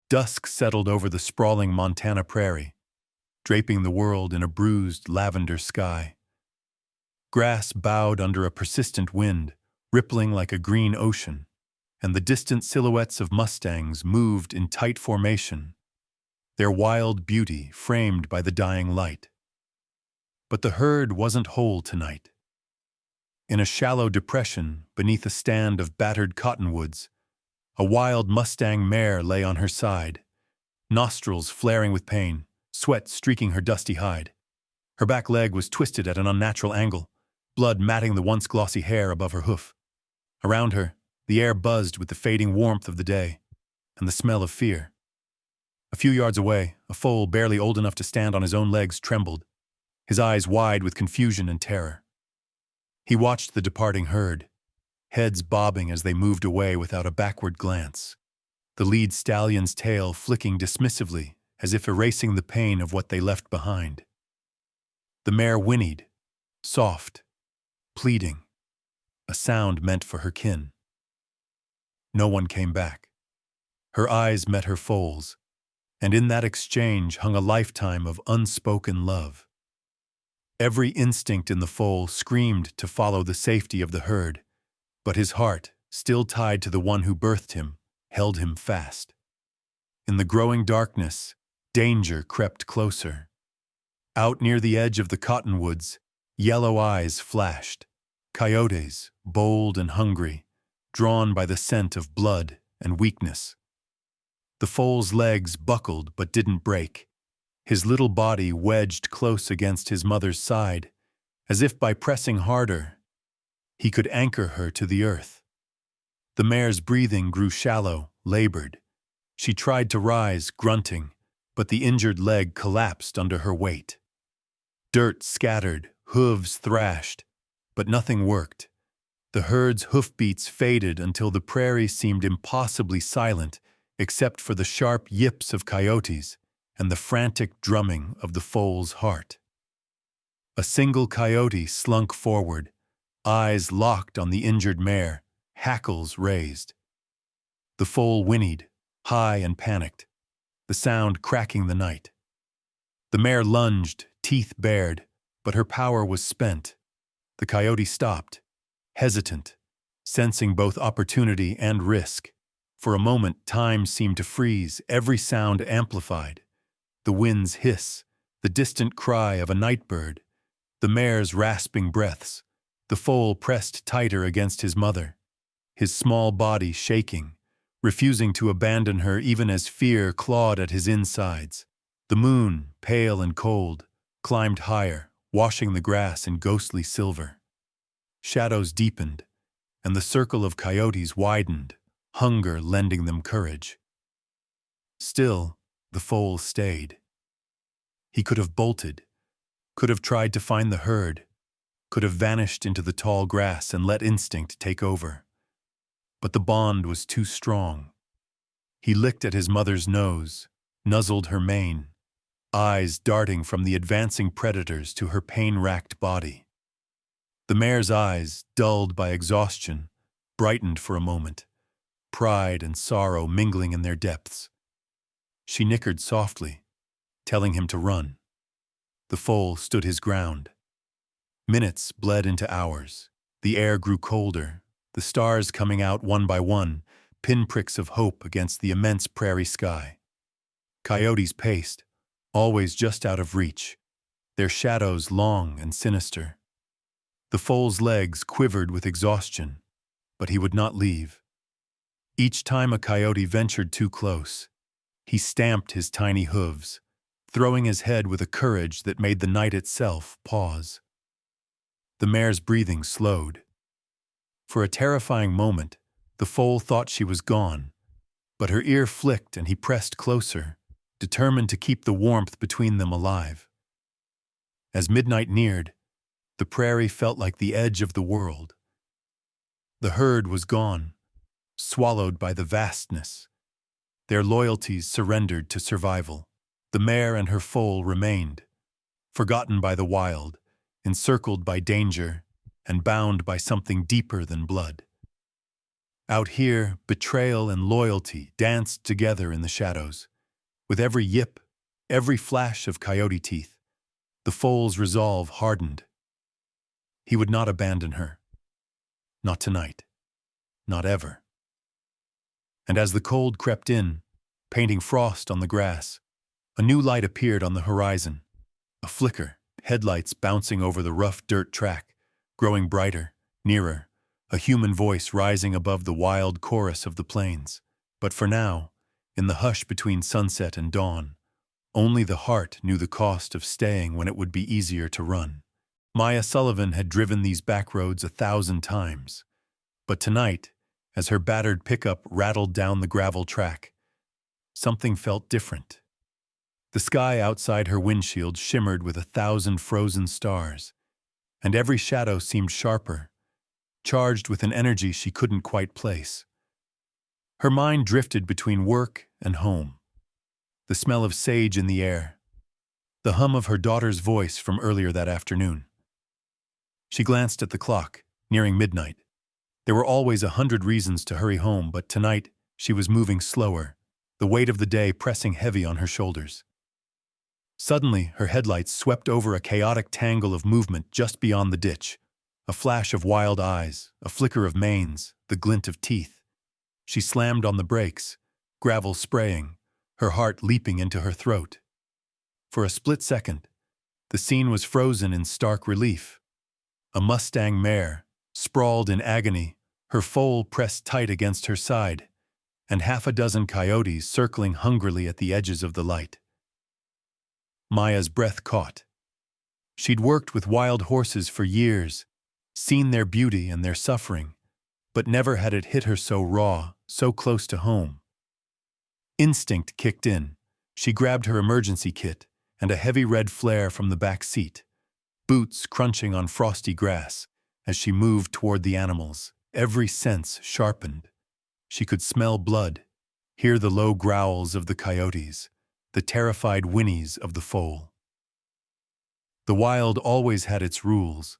Dusk settled over the sprawling Montana prairie, draping the world in a bruised lavender sky. Grass bowed under a persistent wind, rippling like a green ocean, and the distant silhouettes of mustangs moved in tight formation, their wild beauty framed by the dying light. But the herd wasn't whole tonight. In a shallow depression beneath a stand of battered cottonwoods, a wild Mustang mare lay on her side, nostrils flaring with pain, sweat streaking her dusty hide. Her back leg was twisted at an unnatural angle, blood matting the once glossy hair above her hoof. Around her, the air buzzed with the fading warmth of the day and the smell of fear. A few yards away, a foal barely old enough to stand on his own legs trembled, his eyes wide with confusion and terror. He watched the departing herd, heads bobbing as they moved away without a backward glance, the lead stallion's tail flicking dismissively as if erasing the pain of what they left behind. The mare whinnied, soft, pleading, a sound meant for her kin. No one came back. Her eyes met her foal's, and in that exchange hung a lifetime of unspoken love. Every instinct in the foal screamed to follow the safety of the herd, but his heart, still tied to the one who birthed him, held him fast. In the growing darkness, danger crept closer. Out near the edge of the cottonwoods, yellow eyes flashed, coyotes, bold and hungry, drawn by the scent of blood and weakness. The foal's legs buckled but didn't break, his little body wedged close against his mother's side, as if by pressing harder, he could anchor her to the earth. The mare's breathing grew shallow, labored. She tried to rise, grunting, but the injured leg collapsed under her weight. Dirt scattered, hooves thrashed, but nothing worked. The herd's hoofbeats faded until the prairie seemed impossibly silent except for the sharp yips of coyotes and the frantic drumming of the foal's heart. A single coyote slunk forward, eyes locked on the injured mare, hackles raised. The foal whinnied, high and panicked, the sound cracking the night. The mare lunged, teeth bared, but her power was spent. The coyote stopped, hesitant, sensing both opportunity and risk. For a moment, time seemed to freeze, every sound amplified. The wind's hiss, the distant cry of a night bird, the mare's rasping breaths. The foal pressed tighter against his mother, his small body shaking, refusing to abandon her even as fear clawed at his insides. The moon, pale and cold, climbed higher, washing the grass in ghostly silver. Shadows deepened, and the circle of coyotes widened, hunger lending them courage. Still, the foal stayed. He could have bolted, could have tried to find the herd, could have vanished into the tall grass and let instinct take over. But the bond was too strong. He licked at his mother's nose, nuzzled her mane, eyes darting from the advancing predators to her pain-racked body. The mare's eyes, dulled by exhaustion, brightened for a moment, pride and sorrow mingling in their depths. She nickered softly, telling him to run. The foal stood his ground. Minutes bled into hours. The air grew colder, the stars coming out one by one, pinpricks of hope against the immense prairie sky. Coyotes paced, always just out of reach, their shadows long and sinister. The foal's legs quivered with exhaustion, but he would not leave. Each time a coyote ventured too close, he stamped his tiny hooves, throwing his head with a courage that made the night itself pause. The mare's breathing slowed. For a terrifying moment, the foal thought she was gone, but her ear flicked and he pressed closer, determined to keep the warmth between them alive. As midnight neared, the prairie felt like the edge of the world. The herd was gone, swallowed by the vastness. Their loyalties surrendered to survival. The mare and her foal remained, forgotten by the wild, encircled by danger, and bound by something deeper than blood. Out here, betrayal and loyalty danced together in the shadows. With every yip, every flash of coyote teeth, the foal's resolve hardened. He would not abandon her. Not tonight. Not ever. And as the cold crept in, painting frost on the grass, a new light appeared on the horizon. A flicker, headlights bouncing over the rough dirt track, growing brighter, nearer, a human voice rising above the wild chorus of the plains. But for now, in the hush between sunset and dawn, only the heart knew the cost of staying when it would be easier to run. Maya Sullivan had driven these back roads 1,000 times. But tonight, as her battered pickup rattled down the gravel track, something felt different. The sky outside her windshield shimmered with 1,000 frozen stars, and every shadow seemed sharper, charged with an energy she couldn't quite place. Her mind drifted between work and home. The smell of sage in the air, the hum of her daughter's voice from earlier that afternoon. She glanced at the clock, nearing midnight. There were always 100 reasons to hurry home, but tonight she was moving slower, the weight of the day pressing heavy on her shoulders. Suddenly, her headlights swept over a chaotic tangle of movement just beyond the ditch. A flash of wild eyes, a flicker of manes, the glint of teeth. She slammed on the brakes, gravel spraying, her heart leaping into her throat. For a split second, the scene was frozen in stark relief. A Mustang mare, sprawled in agony, her foal pressed tight against her side, and 6 coyotes circling hungrily at the edges of the light. Maya's breath caught. She'd worked with wild horses for years, seen their beauty and their suffering, but never had it hit her so raw, so close to home. Instinct kicked in. She grabbed her emergency kit and a heavy red flare from the back seat, boots crunching on frosty grass as she moved toward the animals, every sense sharpened. She could smell blood, hear the low growls of the coyotes, the terrified whinnies of the foal. The wild always had its rules,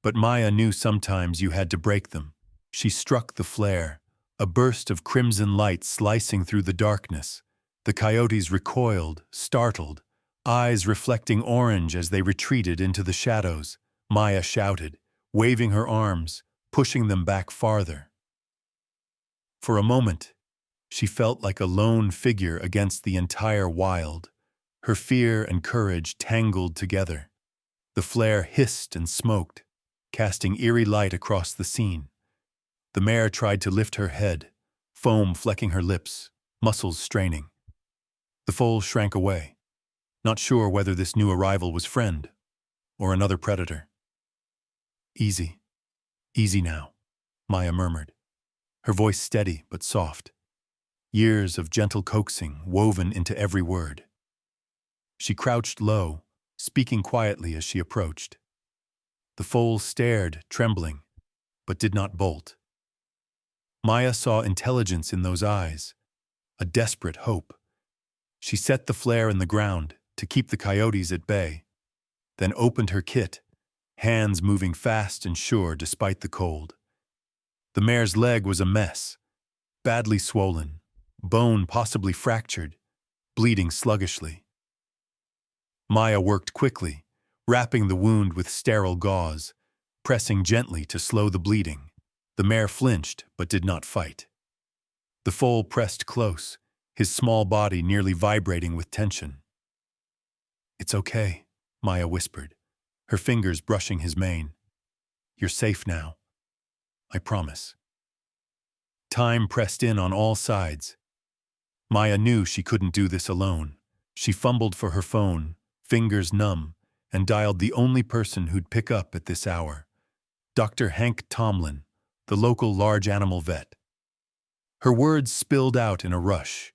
but Maya knew sometimes you had to break them. She struck the flare, a burst of crimson light slicing through the darkness. The coyotes recoiled, startled, eyes reflecting orange as they retreated into the shadows. Maya shouted, waving her arms, pushing them back farther. For a moment, she felt like a lone figure against the entire wild, her fear and courage tangled together. The flare hissed and smoked, casting eerie light across the scene. The mare tried to lift her head, foam flecking her lips, muscles straining. The foal shrank away, not sure whether this new arrival was friend or another predator. "Easy, easy now," Maya murmured, her voice steady but soft, years of gentle coaxing woven into every word. She crouched low, speaking quietly as she approached. The foal stared, trembling, but did not bolt. Maya saw intelligence in those eyes, a desperate hope. She set the flare in the ground to keep the coyotes at bay, then opened her kit, hands moving fast and sure despite the cold. The mare's leg was a mess, badly swollen, bone possibly fractured, bleeding sluggishly. Maya worked quickly, wrapping the wound with sterile gauze, pressing gently to slow the bleeding. The mare flinched but did not fight. The foal pressed close, his small body nearly vibrating with tension. "It's okay," Maya whispered, her fingers brushing his mane. "You're safe now. I promise." Time pressed in on all sides. Maya knew she couldn't do this alone. She fumbled for her phone, fingers numb, and dialed the only person who'd pick up at this hour, Dr. Hank Tomlin, the local large animal vet. Her words spilled out in a rush.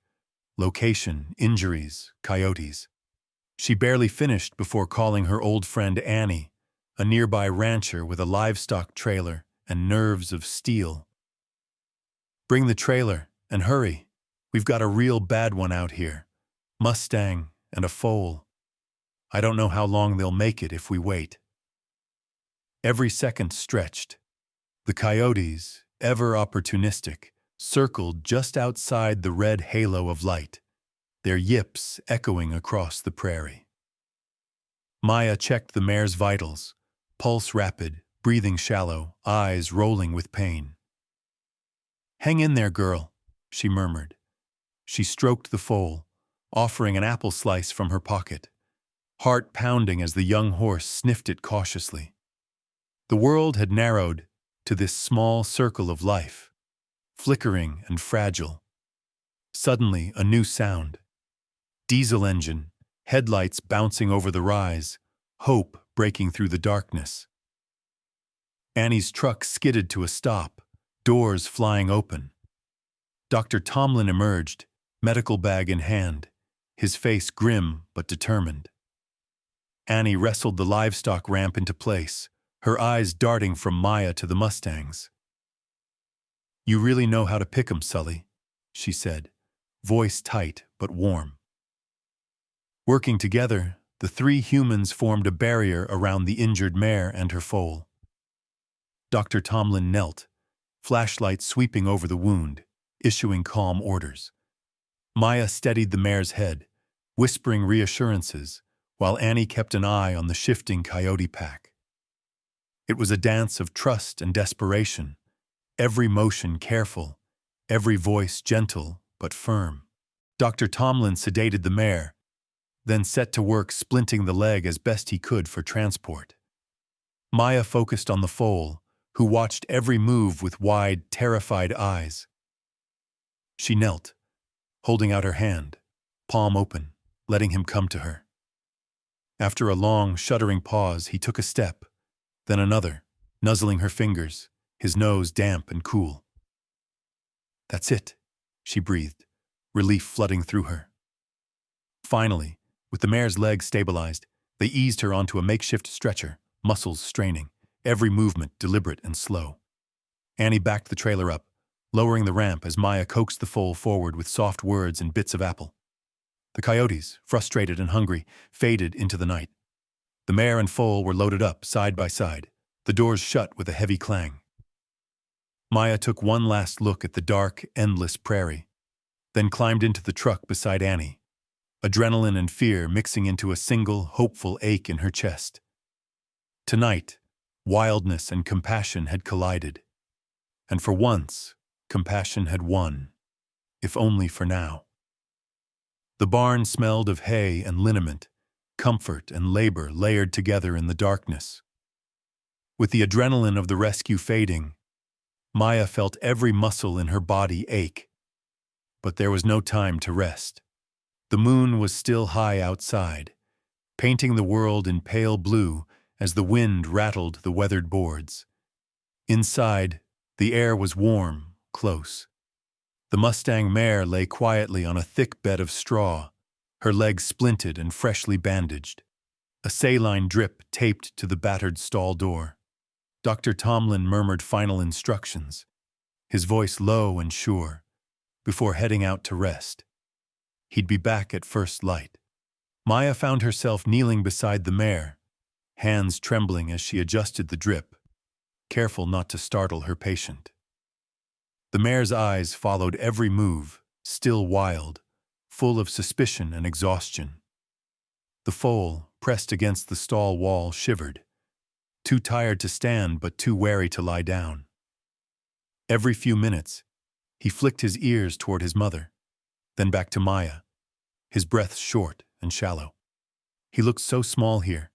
Location, injuries, coyotes. She barely finished before calling her old friend Annie, a nearby rancher with a livestock trailer and nerves of steel. "Bring the trailer, and hurry. We've got a real bad one out here. Mustang and a foal. I don't know how long they'll make it if we wait." Every second stretched. The coyotes, ever opportunistic, circled just outside the red halo of light, their yips echoing across the prairie. Maya checked the mare's vitals, pulse rapid, breathing shallow, eyes rolling with pain. "Hang in there, girl," she murmured. She stroked the foal, offering an apple slice from her pocket, heart pounding as the young horse sniffed it cautiously. The world had narrowed to this small circle of life, flickering and fragile. Suddenly, a new sound. Diesel engine, headlights bouncing over the rise, hope breaking through the darkness. Annie's truck skidded to a stop, doors flying open. Dr. Tomlin emerged, medical bag in hand, his face grim but determined. Annie wrestled the livestock ramp into place, her eyes darting from Maya to the mustangs. "You really know how to pick 'em, Sully," she said, voice tight but warm. Working together, the three humans formed a barrier around the injured mare and her foal. Dr. Tomlin knelt, flashlight sweeping over the wound, issuing calm orders. Maya steadied the mare's head, whispering reassurances, while Annie kept an eye on the shifting coyote pack. It was a dance of trust and desperation, every motion careful, every voice gentle but firm. Dr. Tomlin sedated the mare, then set to work splinting the leg as best he could for transport. Maya focused on the foal, who watched every move with wide, terrified eyes. She knelt, holding out her hand, palm open, letting him come to her. After a long, shuddering pause, he took a step, then another, nuzzling her fingers, his nose damp and cool. "That's it," she breathed, relief flooding through her. Finally, with the mare's legs stabilized, they eased her onto a makeshift stretcher, muscles straining, every movement deliberate and slow. Annie backed the trailer up, lowering the ramp as Maya coaxed the foal forward with soft words and bits of apple. The coyotes, frustrated and hungry, faded into the night. The mare and foal were loaded up side by side, the doors shut with a heavy clang. Maya took one last look at the dark, endless prairie, then climbed into the truck beside Annie, adrenaline and fear mixing into a single, hopeful ache in her chest. Tonight, wildness and compassion had collided, and for once, compassion had won, if only for now. The barn smelled of hay and liniment, comfort and labor layered together in the darkness. With the adrenaline of the rescue fading, Maya felt every muscle in her body ache. But there was no time to rest. The moon was still high outside, painting the world in pale blue as the wind rattled the weathered boards. Inside, the air was warm, close. The Mustang mare lay quietly on a thick bed of straw, her legs splinted and freshly bandaged. A saline drip taped to the battered stall door. Dr. Tomlin murmured final instructions, his voice low and sure, before heading out to rest. He'd be back at first light. Maya found herself kneeling beside the mare, hands trembling as she adjusted the drip, careful not to startle her patient. The mare's eyes followed every move, still wild, full of suspicion and exhaustion. The foal, pressed against the stall wall, shivered, too tired to stand but too wary to lie down. Every few minutes, he flicked his ears toward his mother, then back to Maya, his breath short and shallow. He looked so small here,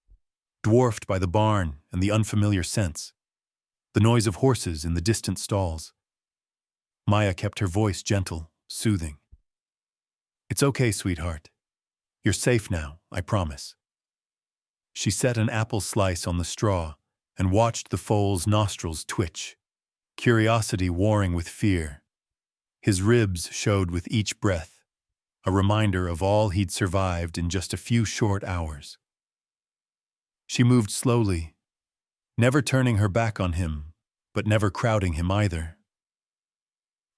dwarfed by the barn and the unfamiliar scents, the noise of horses in the distant stalls. Maya kept her voice gentle, soothing. "It's okay, sweetheart. You're safe now, I promise." She set an apple slice on the straw and watched the foal's nostrils twitch, curiosity warring with fear. His ribs showed with each breath, a reminder of all he'd survived in just a few short hours. She moved slowly, never turning her back on him, but never crowding him either.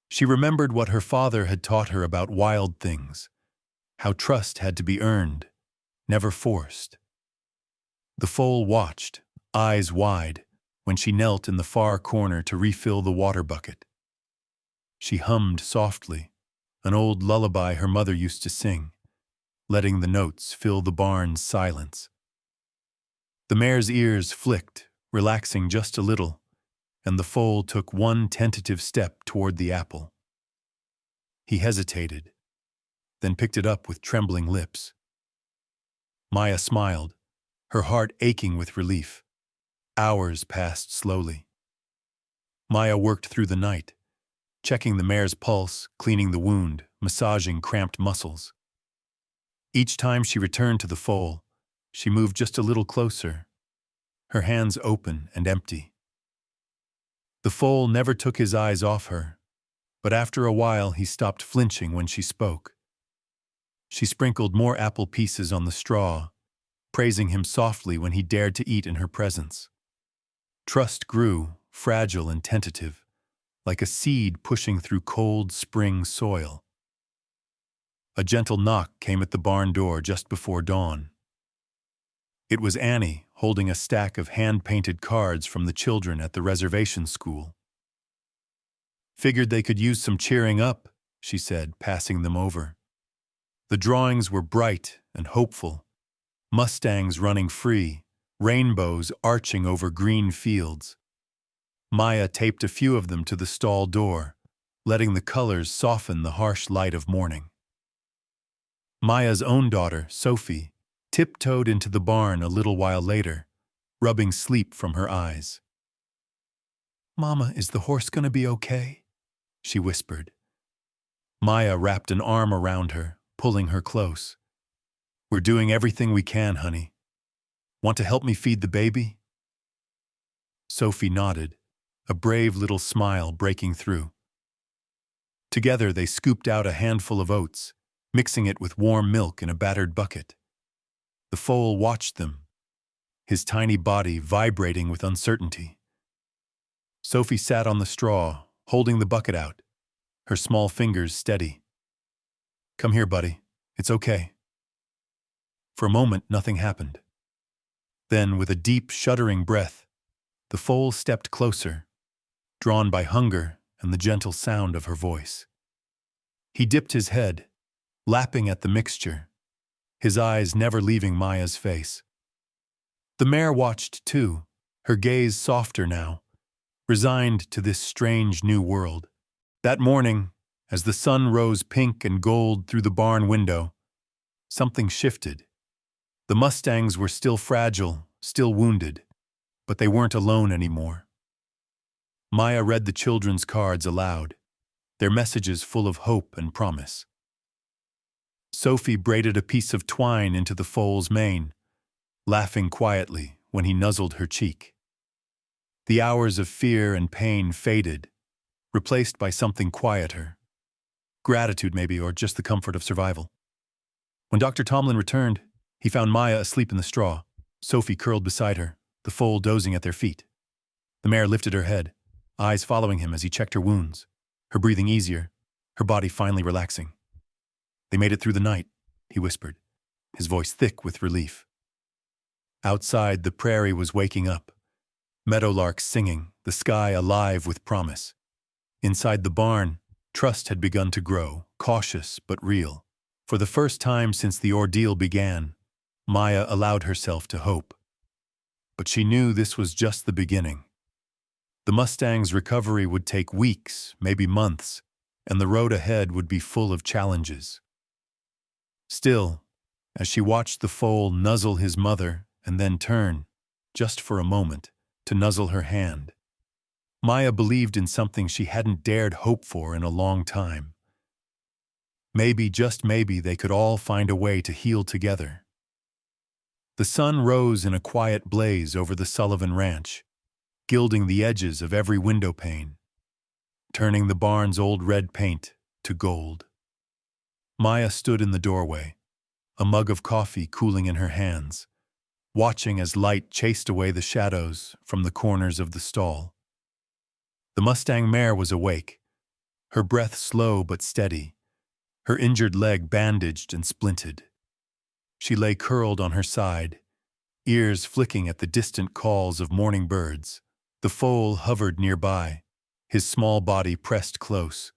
She remembered what her father had taught her about wild things, how trust had to be earned, never forced. The foal watched, eyes wide, when she knelt in the far corner to refill the water bucket. She hummed softly, an old lullaby her mother used to sing, letting the notes fill the barn's silence. The mare's ears flicked, relaxing just a little, and the foal took one tentative step toward the apple. He hesitated, then picked it up with trembling lips. Maya smiled, her heart aching with relief. Hours passed slowly. Maya worked through the night, checking the mare's pulse, cleaning the wound, massaging cramped muscles. Each time she returned to the foal, she moved just a little closer, her hands open and empty. The foal never took his eyes off her, but after a while he stopped flinching when she spoke. She sprinkled more apple pieces on the straw, praising him softly when he dared to eat in her presence. Trust grew, fragile and tentative, like a seed pushing through cold spring soil. A gentle knock came at the barn door just before dawn. It was Annie, holding a stack of hand-painted cards from the children at the reservation school. "Figured they could use some cheering up," she said, passing them over. The drawings were bright and hopeful, mustangs running free, rainbows arching over green fields. Maya taped a few of them to the stall door, letting the colors soften the harsh light of morning. Maya's own daughter, Sophie, tiptoed into the barn a little while later, rubbing sleep from her eyes. "Mama, is the horse going to be okay?" she whispered. Maya wrapped an arm around her, pulling her close. "We're doing everything we can, honey. Want to help me feed the baby?" Sophie nodded, a brave little smile breaking through. Together they scooped out a handful of oats, mixing it with warm milk in a battered bucket. The foal watched them, his tiny body vibrating with uncertainty. Sophie sat on the straw, holding the bucket out, her small fingers steady. "Come here, buddy. It's okay." For a moment, nothing happened. Then, with a deep, shuddering breath, the foal stepped closer, drawn by hunger and the gentle sound of her voice. He dipped his head, lapping at the mixture, his eyes never leaving Maya's face. The mare watched too, her gaze softer now, resigned to this strange new world. That morning, as the sun rose pink and gold through the barn window, something shifted. The mustangs were still fragile, still wounded, but they weren't alone anymore. Maya read the children's cards aloud, their messages full of hope and promise. Sophie braided a piece of twine into the foal's mane, laughing quietly when he nuzzled her cheek. The hours of fear and pain faded, replaced by something quieter. Gratitude, maybe, or just the comfort of survival. When Dr. Tomlin returned, he found Maya asleep in the straw, Sophie curled beside her, the foal dozing at their feet. The mare lifted her head, eyes following him as he checked her wounds, her breathing easier, her body finally relaxing. "They made it through the night," he whispered, his voice thick with relief. Outside, the prairie was waking up, meadowlarks singing, the sky alive with promise. Inside the barn, trust had begun to grow, cautious but real. For the first time since the ordeal began, Maya allowed herself to hope. But she knew this was just the beginning. The Mustang's recovery would take weeks, maybe months, and the road ahead would be full of challenges. Still, as she watched the foal nuzzle his mother and then turn, just for a moment, to nuzzle her hand, Maya believed in something she hadn't dared hope for in a long time. Maybe, just maybe, they could all find a way to heal together. The sun rose in a quiet blaze over the Sullivan Ranch, gilding the edges of every window pane, turning the barn's old red paint to gold. Maya stood in the doorway, a mug of coffee cooling in her hands, watching as light chased away the shadows from the corners of the stall. The Mustang mare was awake, her breath slow but steady, her injured leg bandaged and splinted. She lay curled on her side, ears flicking at the distant calls of morning birds, The foal hovered nearby, his small body pressed close,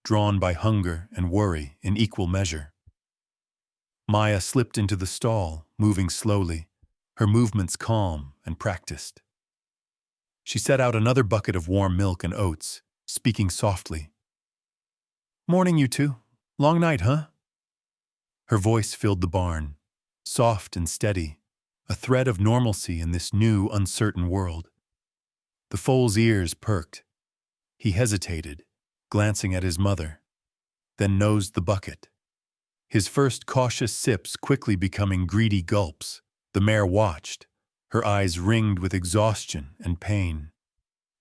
drawn by hunger and worry in equal measure. Maya slipped into the stall, moving slowly, her movements calm and practiced. She set out another bucket of warm milk and oats, speaking softly. "Morning, you two. Long night, huh?" Her voice filled the barn, soft and steady, a thread of normalcy in this new, uncertain world. The foal's ears perked. He hesitated, glancing at his mother, then nosed the bucket. His first cautious sips quickly becoming greedy gulps. The mare watched, her eyes ringed with exhaustion and pain.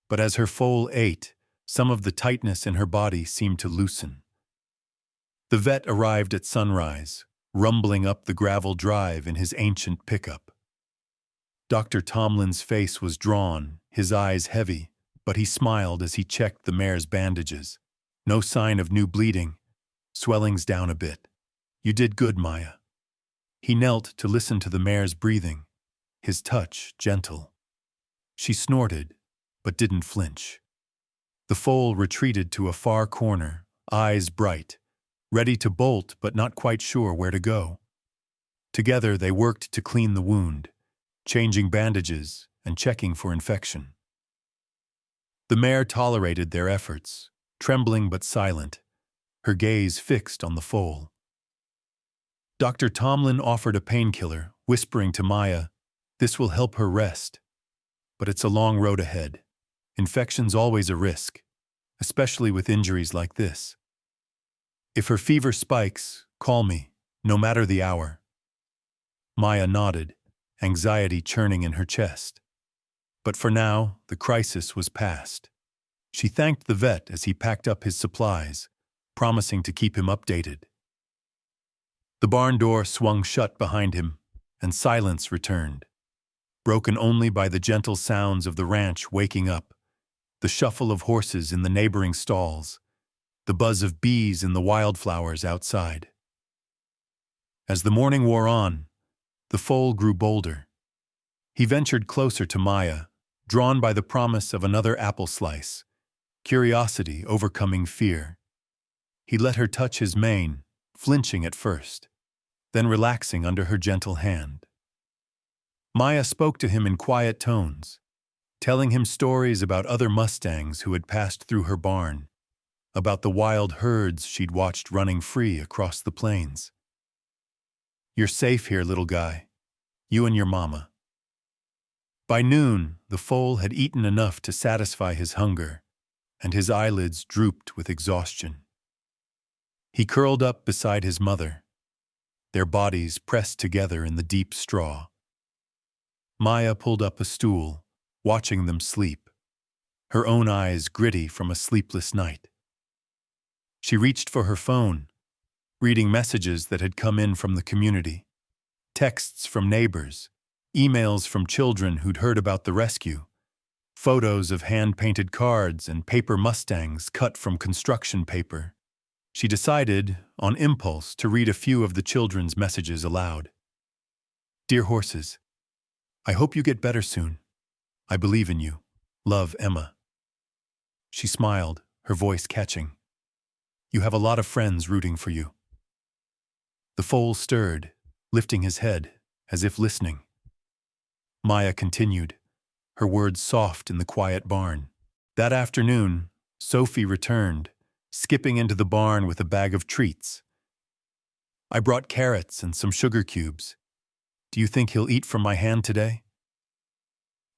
But as her foal ate, some of the tightness in her body seemed to loosen. The vet arrived at sunrise, rumbling up the gravel drive in his ancient pickup. Dr. Tomlin's face was drawn, his eyes heavy, but he smiled as he checked the mare's bandages. No sign of new bleeding, swelling's down a bit. "You did good, Maya." He knelt to listen to the mare's breathing, his touch gentle. She snorted, but didn't flinch. The foal retreated to a far corner, eyes bright, ready to bolt but not quite sure where to go. Together they worked to clean the wound, changing bandages and checking for infection. The mare tolerated their efforts, trembling but silent, her gaze fixed on the foal. Dr. Tomlin offered a painkiller, whispering to Maya, "This will help her rest. But it's a long road ahead. Infection's always a risk, especially with injuries like this. If her fever spikes, call me, no matter the hour." Maya nodded, anxiety churning in her chest. But for now, the crisis was past. She thanked the vet as he packed up his supplies, promising to keep him updated. The barn door swung shut behind him, and silence returned, broken only by the gentle sounds of the ranch waking up, the shuffle of horses in the neighboring stalls, the buzz of bees in the wildflowers outside. As the morning wore on, the foal grew bolder. He ventured closer to Maya, drawn by the promise of another apple slice, curiosity overcoming fear. He let her touch his mane, flinching at first, then relaxing under her gentle hand. Maya spoke to him in quiet tones, telling him stories about other mustangs who had passed through her barn, about the wild herds she'd watched running free across the plains. "You're safe here, little guy. You and your mama." By noon, the foal had eaten enough to satisfy his hunger, and his eyelids drooped with exhaustion. He curled up beside his mother, their bodies pressed together in the deep straw. Maya pulled up a stool, watching them sleep, her own eyes gritty from a sleepless night. She reached for her phone, reading messages that had come in from the community, texts from neighbors, emails from children who'd heard about the rescue, photos of hand-painted cards and paper mustangs cut from construction paper. She decided, on impulse, to read a few of the children's messages aloud. "Dear horses, I hope you get better soon. I believe in you. Love, Emma." She smiled, her voice catching. "You have a lot of friends rooting for you." The foal stirred, lifting his head, as if listening. Maya continued, her words soft in the quiet barn. That afternoon, Sophie returned, skipping into the barn with a bag of treats. "I brought carrots and some sugar cubes. Do you think he'll eat from my hand today?"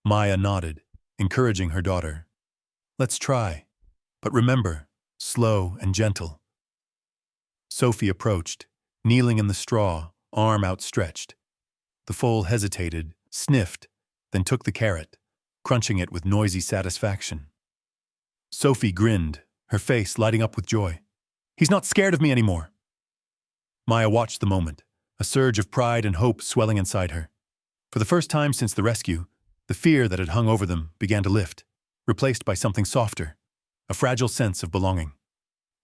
Maya nodded, encouraging her daughter. "Let's try, but remember, slow and gentle." Sophie approached, kneeling in the straw, arm outstretched. The foal hesitated, sniffed, then took the carrot, crunching it with noisy satisfaction. Sophie grinned, her face lighting up with joy. "He's not scared of me anymore." Maya watched the moment, a surge of pride and hope swelling inside her. For the first time since the rescue, the fear that had hung over them began to lift, replaced by something softer, a fragile sense of belonging.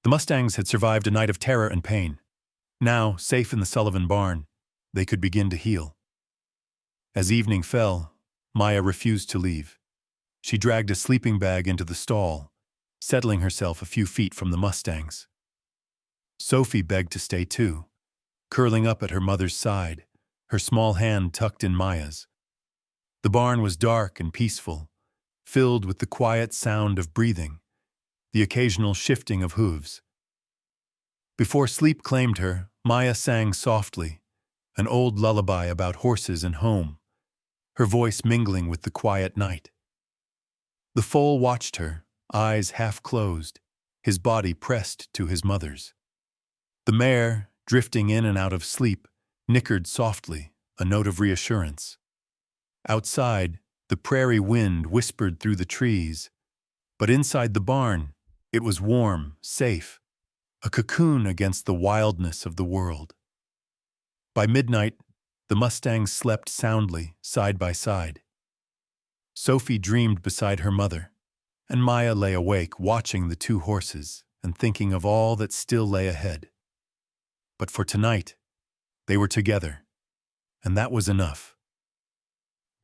The mustangs had survived a night of terror and pain. Now, safe in the Sullivan barn, they could begin to heal. As evening fell, Maya refused to leave. She dragged a sleeping bag into the stall, settling herself a few feet from the mustangs. Sophie begged to stay too, curling up at her mother's side, her small hand tucked in Maya's. The barn was dark and peaceful, filled with the quiet sound of breathing, the occasional shifting of hooves. Before sleep claimed her, Maya sang softly, an old lullaby about horses and home, her voice mingling with the quiet night. The foal watched her, eyes half closed, his body pressed to his mother's. The mare, drifting in and out of sleep, nickered softly, a note of reassurance. Outside, the prairie wind whispered through the trees, but inside the barn, it was warm, safe, a cocoon against the wildness of the world. By midnight, the mustangs slept soundly, side by side. Sophie dreamed beside her mother, and Maya lay awake watching the two horses and thinking of all that still lay ahead. But for tonight, they were together, and that was enough.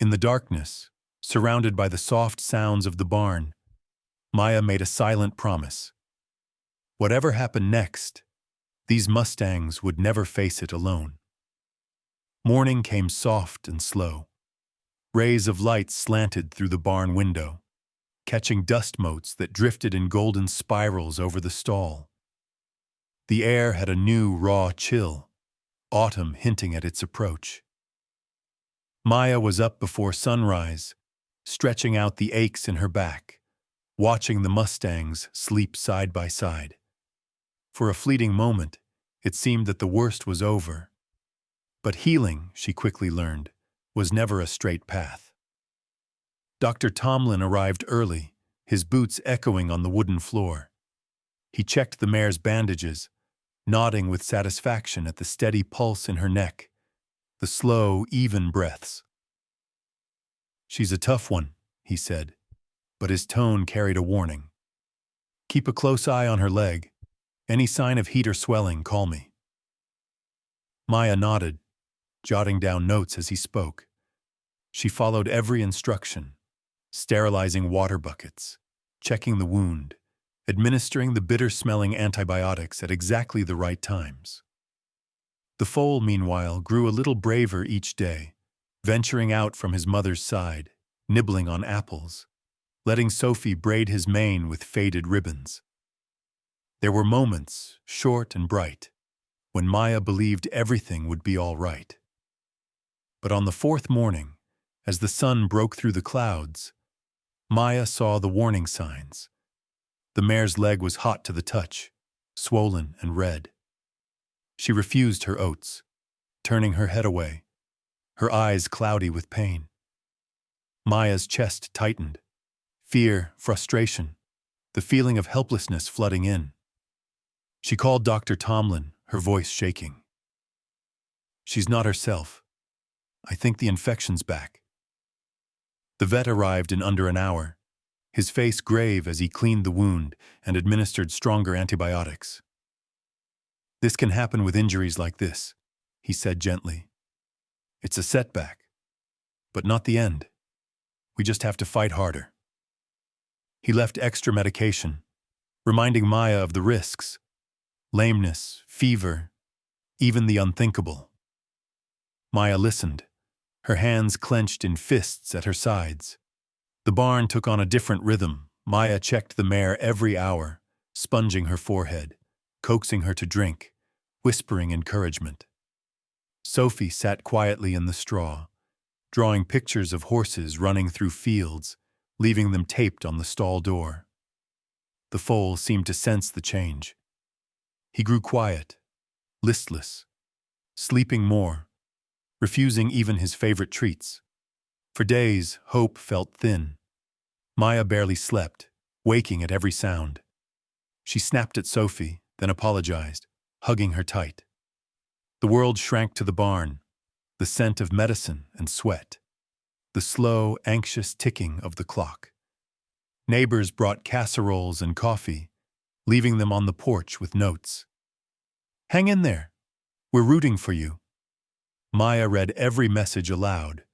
In the darkness, surrounded by the soft sounds of the barn, Maya made a silent promise. Whatever happened next, these mustangs would never face it alone. Morning came soft and slow. Rays of light slanted through the barn window, catching dust motes that drifted in golden spirals over the stall. The air had a new, raw chill, autumn hinting at its approach. Maya was up before sunrise, stretching out the aches in her back, watching the mustangs sleep side by side. For a fleeting moment, it seemed that the worst was over. But healing, she quickly learned, was never a straight path. Dr. Tomlin arrived early, his boots echoing on the wooden floor. He checked the mare's bandages, nodding with satisfaction at the steady pulse in her neck, the slow, even breaths. "She's a tough one," he said, but his tone carried a warning. "Keep a close eye on her leg. Any sign of heat or swelling, call me." Maya nodded, jotting down notes as he spoke. She followed every instruction, sterilizing water buckets, checking the wound, administering the bitter-smelling antibiotics at exactly the right times. The foal, meanwhile, grew a little braver each day, venturing out from his mother's side, nibbling on apples, letting Sophie braid his mane with faded ribbons. There were moments, short and bright, when Maya believed everything would be all right. But on the fourth morning, as the sun broke through the clouds, Maya saw the warning signs. The mare's leg was hot to the touch, swollen and red. She refused her oats, turning her head away, her eyes cloudy with pain. Maya's chest tightened, fear, frustration, the feeling of helplessness flooding in. She called Dr. Tomlin, her voice shaking. "She's not herself. I think the infection's back." The vet arrived in under an hour, his face grave as he cleaned the wound and administered stronger antibiotics. "This can happen with injuries like this," he said gently. "It's a setback, but not the end. We just have to fight harder." He left extra medication, reminding Maya of the risks: lameness, fever, even the unthinkable. Maya listened, her hands clenched in fists at her sides. The barn took on a different rhythm. Maya checked the mare every hour, sponging her forehead, coaxing her to drink, whispering encouragement. Sophie sat quietly in the straw, drawing pictures of horses running through fields, leaving them taped on the stall door. The foal seemed to sense the change. He grew quiet, listless, sleeping more, refusing even his favorite treats. For days, hope felt thin. Maya barely slept, waking at every sound. She snapped at Sophie, then apologized, hugging her tight. The world shrank to the barn, the scent of medicine and sweat, the slow, anxious ticking of the clock. Neighbors brought casseroles and coffee, leaving them on the porch with notes. "Hang in there. We're rooting for you." Maya read every message aloud,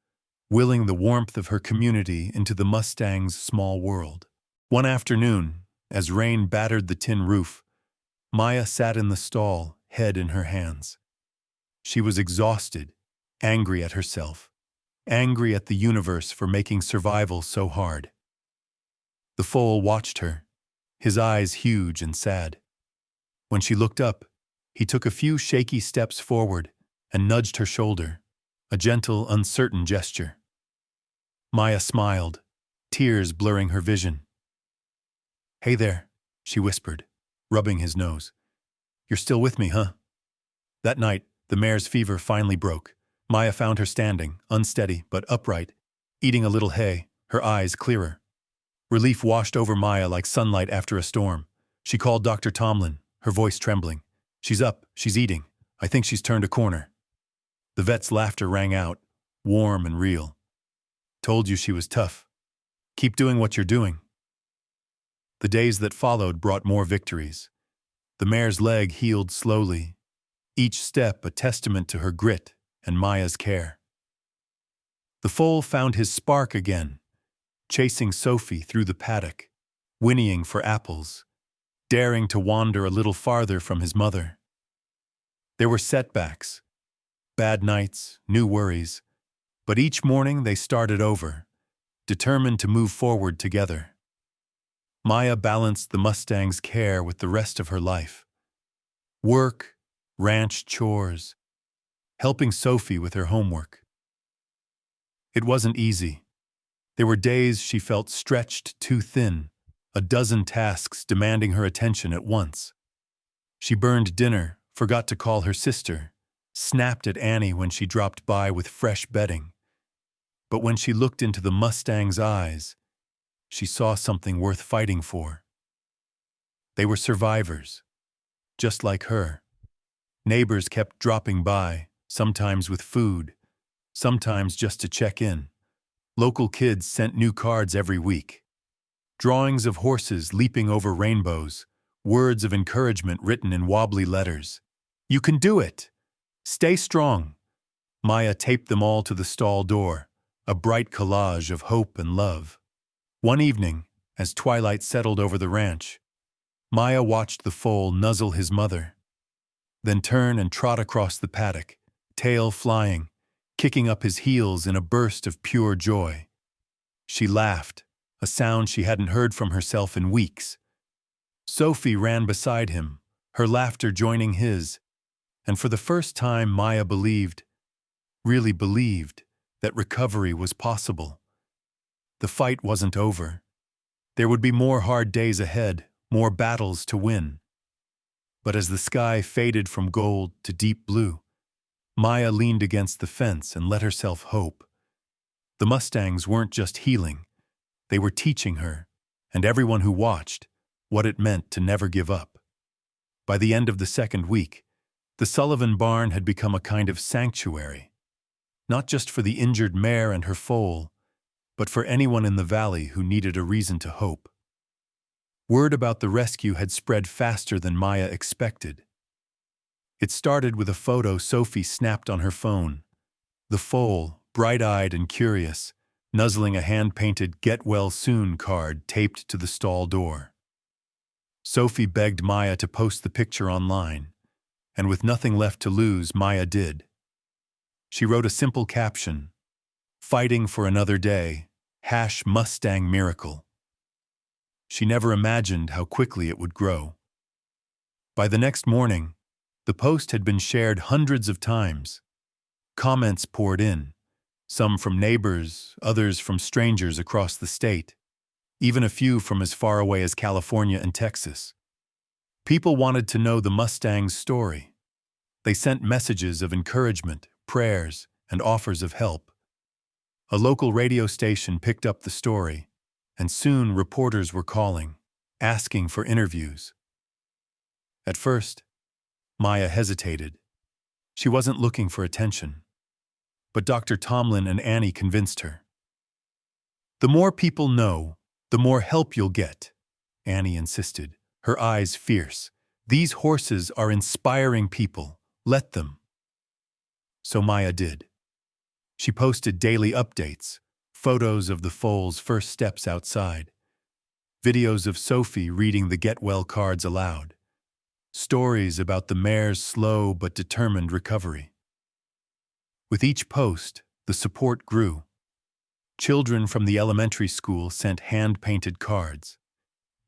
willing the warmth of her community into the Mustang's small world. One afternoon, as rain battered the tin roof, Maya sat in the stall, head in her hands. She was exhausted, angry at herself, angry at the universe for making survival so hard. The foal watched her, his eyes huge and sad. When she looked up, he took a few shaky steps forward and nudged her shoulder, a gentle, uncertain gesture. Maya smiled, tears blurring her vision. "Hey there," she whispered, rubbing his nose. "You're still with me, huh?" That night, the mare's fever finally broke. Maya found her standing, unsteady but upright, eating a little hay, her eyes clearer. Relief washed over Maya like sunlight after a storm. She called Dr. Tomlin, her voice trembling. "She's up, she's eating. I think she's turned a corner." The vet's laughter rang out, warm and real. "Told you she was tough. Keep doing what you're doing." The days that followed brought more victories. The mare's leg healed slowly, each step a testament to her grit and Maya's care. The foal found his spark again, chasing Sophie through the paddock, whinnying for apples, daring to wander a little farther from his mother. There were setbacks, bad nights, new worries, but each morning they started over, determined to move forward together. Maya balanced the Mustang's care with the rest of her life. Work, ranch chores, helping Sophie with her homework. It wasn't easy. There were days she felt stretched too thin, a dozen tasks demanding her attention at once. She burned dinner, forgot to call her sister, snapped at Annie when she dropped by with fresh bedding. But when she looked into the Mustang's eyes, she saw something worth fighting for. They were survivors, just like her. Neighbors kept dropping by, sometimes with food, sometimes just to check in. Local kids sent new cards every week. Drawings of horses leaping over rainbows, words of encouragement written in wobbly letters. "You can do it! Stay strong!" Maya taped them all to the stall door, a bright collage of hope and love. One evening, as twilight settled over the ranch, Maya watched the foal nuzzle his mother, then turn and trot across the paddock, tail flying, kicking up his heels in a burst of pure joy. She laughed, a sound she hadn't heard from herself in weeks. Sophie ran beside him, her laughter joining his, and for the first time Maya believed, really believed, that recovery was possible. The fight wasn't over. There would be more hard days ahead, more battles to win. But as the sky faded from gold to deep blue, Maya leaned against the fence and let herself hope. The Mustangs weren't just healing, they were teaching her, and everyone who watched, what it meant to never give up. By the end of the second week, the Sullivan barn had become a kind of sanctuary, not just for the injured mare and her foal, but for anyone in the valley who needed a reason to hope. Word about the rescue had spread faster than Maya expected. It started with a photo Sophie snapped on her phone. The foal, bright-eyed and curious, nuzzling a hand-painted "Get Well Soon" card taped to the stall door. Sophie begged Maya to post the picture online, and with nothing left to lose, Maya did. She wrote a simple caption, "Fighting for another day, #Mustang Miracle." She never imagined how quickly it would grow. By the next morning, the post had been shared hundreds of times. Comments poured in, some from neighbors, others from strangers across the state, even a few from as far away as California and Texas. People wanted to know the Mustang's story. They sent messages of encouragement, prayers, and offers of help. A local radio station picked up the story, and soon reporters were calling, asking for interviews. At first, Maya hesitated. She wasn't looking for attention. But Dr. Tomlin and Annie convinced her. "The more people know, the more help you'll get," Annie insisted, her eyes fierce. "These horses are inspiring people. Let them." So Maya did. She posted daily updates, photos of the foal's first steps outside, videos of Sophie reading the get well cards aloud, stories about the mare's slow but determined recovery. With each post, the support grew. Children from the elementary school sent hand-painted cards,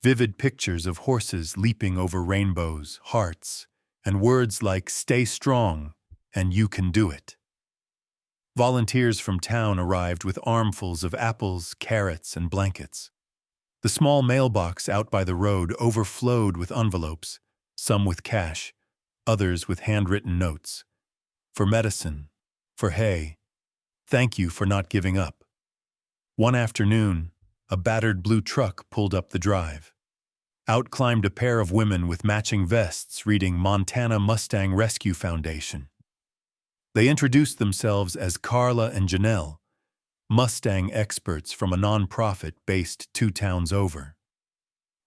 vivid pictures of horses leaping over rainbows, hearts, and words like "stay strong" and "you can do it." Volunteers from town arrived with armfuls of apples, carrots, and blankets. The small mailbox out by the road overflowed with envelopes, some with cash, others with handwritten notes. For medicine, for hay, thank you for not giving up. One afternoon, a battered blue truck pulled up the drive. Out climbed a pair of women with matching vests reading Montana Mustang Rescue Foundation. They introduced themselves as Carla and Janelle, Mustang experts from a nonprofit based 2 towns over.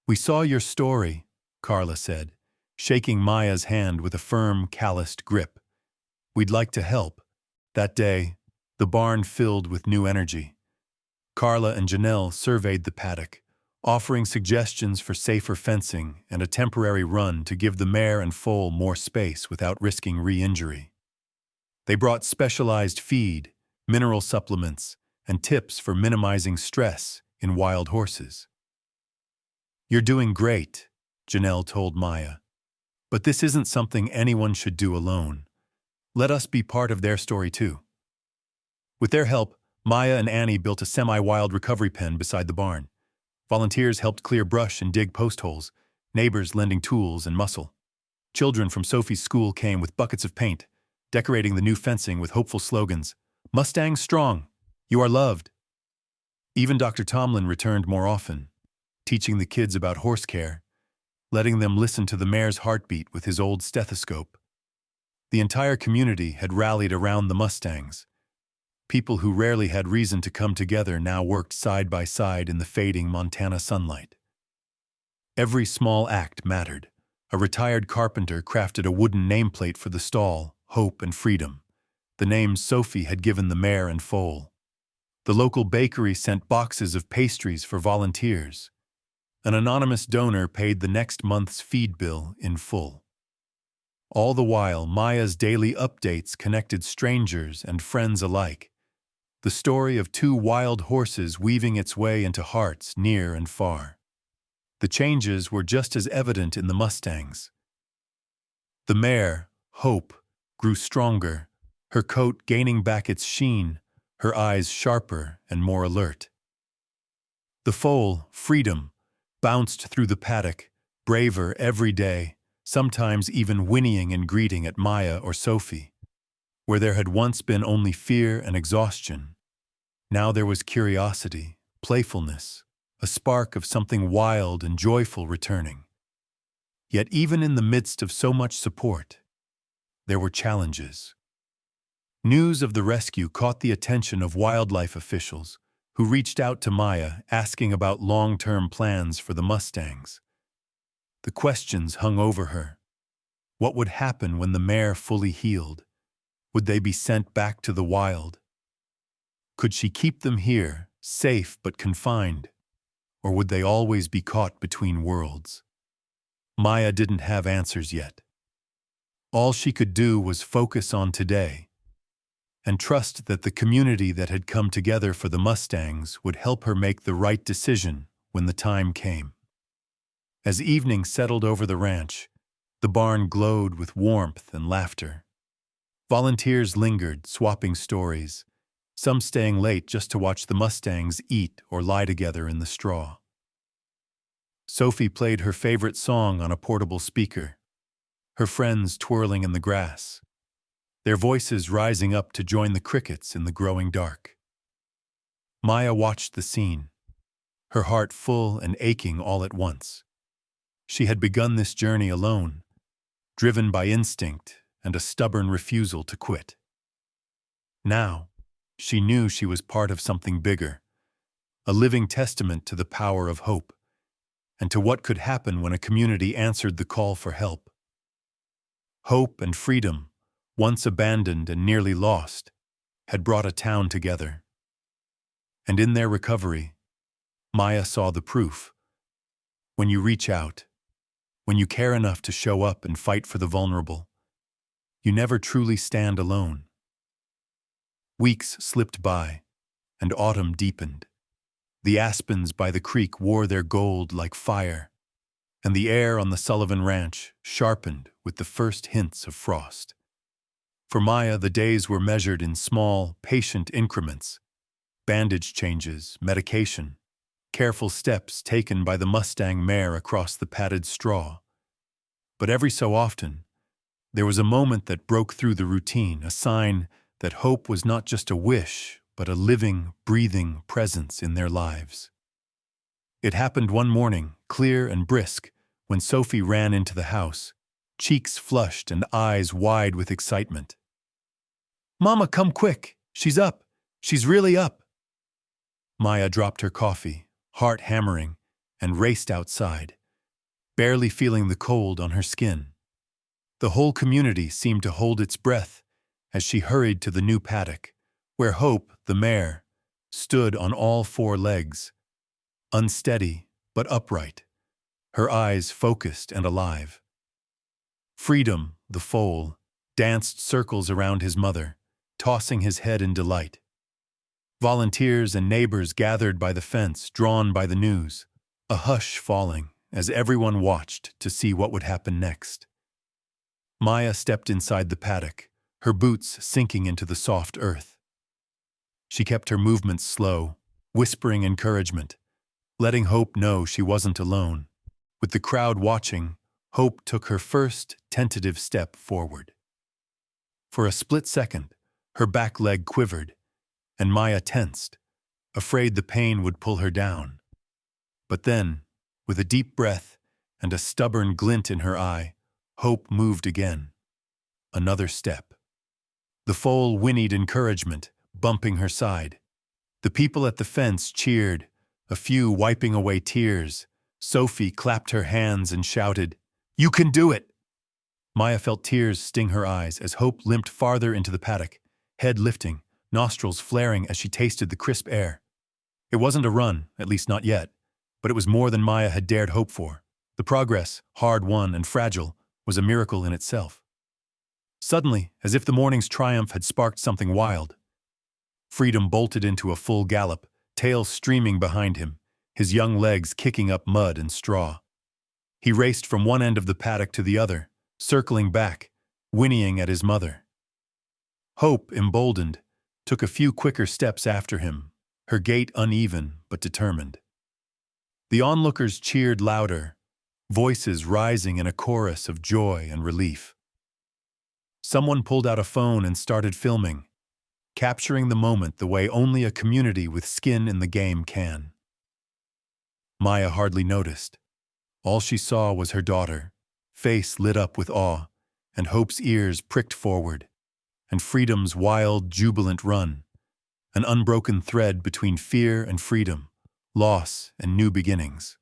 "We saw your story," Carla said, shaking Maya's hand with a firm, calloused grip. "We'd like to help." That day, the barn filled with new energy. Carla and Janelle surveyed the paddock, offering suggestions for safer fencing and a temporary run to give the mare and foal more space without risking re-injury. They brought specialized feed, mineral supplements, and tips for minimizing stress in wild horses. "You're doing great," Janelle told Maya. "But this isn't something anyone should do alone. Let us be part of their story too." With their help, Maya and Annie built a semi-wild recovery pen beside the barn. Volunteers helped clear brush and dig post holes, neighbors lending tools and muscle. Children from Sophie's school came with buckets of paint, decorating the new fencing with hopeful slogans, "Mustangs strong, you are loved." Even Dr. Tomlin returned more often, teaching the kids about horse care, letting them listen to the mare's heartbeat with his old stethoscope. The entire community had rallied around the Mustangs. People who rarely had reason to come together now worked side by side in the fading Montana sunlight. Every small act mattered. A retired carpenter crafted a wooden nameplate for the stall, Hope and Freedom, the names Sophie had given the mare and foal. The local bakery sent boxes of pastries for volunteers. An anonymous donor paid the next month's feed bill in full. All the while, Maya's daily updates connected strangers and friends alike. The story of 2 wild horses weaving its way into hearts near and far. The changes were just as evident in the Mustangs. The mare, Hope, grew stronger, her coat gaining back its sheen, her eyes sharper and more alert. The foal, Freedom, bounced through the paddock, braver every day, sometimes even whinnying in greeting at Maya or Sophie. Where there had once been only fear and exhaustion, now there was curiosity, playfulness, a spark of something wild and joyful returning. Yet even in the midst of so much support, there were challenges. News of the rescue caught the attention of wildlife officials, who reached out to Maya asking about long-term plans for the Mustangs. The questions hung over her. What would happen when the mare fully healed? Would they be sent back to the wild? Could she keep them here, safe but confined? Or would they always be caught between worlds? Maya didn't have answers yet. All she could do was focus on today and trust that the community that had come together for the Mustangs would help her make the right decision when the time came. As evening settled over the ranch, the barn glowed with warmth and laughter. Volunteers lingered, swapping stories, some staying late just to watch the Mustangs eat or lie together in the straw. Sophie played her favorite song on a portable speaker, her friends twirling in the grass, their voices rising up to join the crickets in the growing dark. Maya watched the scene, her heart full and aching all at once. She had begun this journey alone, driven by instinct and a stubborn refusal to quit. Now, she knew she was part of something bigger, a living testament to the power of hope, and to what could happen when a community answered the call for help. Hope and Freedom, once abandoned and nearly lost, had brought a town together. And in their recovery, Maya saw the proof. When you reach out, when you care enough to show up and fight for the vulnerable, you never truly stand alone. Weeks slipped by, and autumn deepened. The aspens by the creek wore their gold like fire, and the air on the Sullivan Ranch sharpened with the first hints of frost. For Maya, the days were measured in small, patient increments. Bandage changes, medication, careful steps taken by the Mustang mare across the padded straw. But every so often, there was a moment that broke through the routine, a sign that hope was not just a wish, but a living, breathing presence in their lives. It happened one morning, clear and brisk, when Sophie ran into the house, cheeks flushed and eyes wide with excitement. "Mama, come quick! She's up! She's really up!" Maya dropped her coffee, heart hammering, and raced outside, barely feeling the cold on her skin. The whole community seemed to hold its breath as she hurried to the new paddock, where Hope, the mare, stood on all four legs, unsteady but upright, her eyes focused and alive. Freedom, the foal, danced circles around his mother, tossing his head in delight. Volunteers and neighbors gathered by the fence, drawn by the news, a hush falling as everyone watched to see what would happen next. Maya stepped inside the paddock, her boots sinking into the soft earth. She kept her movements slow, whispering encouragement, letting Hope know she wasn't alone. With the crowd watching, Hope took her first tentative step forward. For a split second, her back leg quivered, and Maya tensed, afraid the pain would pull her down. But then, with a deep breath and a stubborn glint in her eye, Hope moved again. Another step. The foal whinnied encouragement, bumping her side. The people at the fence cheered, a few wiping away tears. Sophie clapped her hands and shouted, "You can do it!" Maya felt tears sting her eyes as Hope limped farther into the paddock, head lifting, nostrils flaring as she tasted the crisp air. It wasn't a run, at least not yet, but it was more than Maya had dared hope for. The progress, hard-won and fragile, was a miracle in itself. Suddenly, as if the morning's triumph had sparked something wild, Freedom bolted into a full gallop, tail streaming behind him, his young legs kicking up mud and straw. He raced from one end of the paddock to the other, circling back, whinnying at his mother. Hope, emboldened, took a few quicker steps after him, her gait uneven but determined. The onlookers cheered louder, voices rising in a chorus of joy and relief. Someone pulled out a phone and started filming, capturing the moment the way only a community with skin in the game can. Maya hardly noticed. All she saw was her daughter, face lit up with awe, and Hope's ears pricked forward, and Freedom's wild, jubilant run, an unbroken thread between fear and freedom, loss and new beginnings.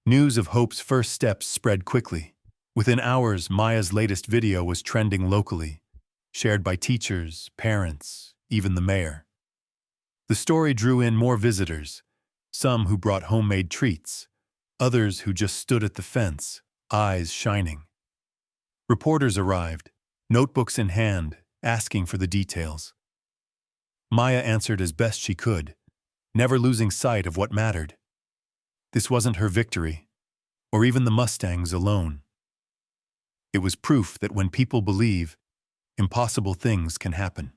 News of Hope's first steps spread quickly. Within hours, Maya's latest video was trending locally, shared by teachers, parents, even the mayor. The story drew in more visitors, some who brought homemade treats, others who just stood at the fence, eyes shining. Reporters arrived, notebooks in hand, asking for the details. Maya answered as best she could, never losing sight of what mattered. This wasn't her victory, or even the Mustangs alone. It was proof that when people believe, impossible things can happen.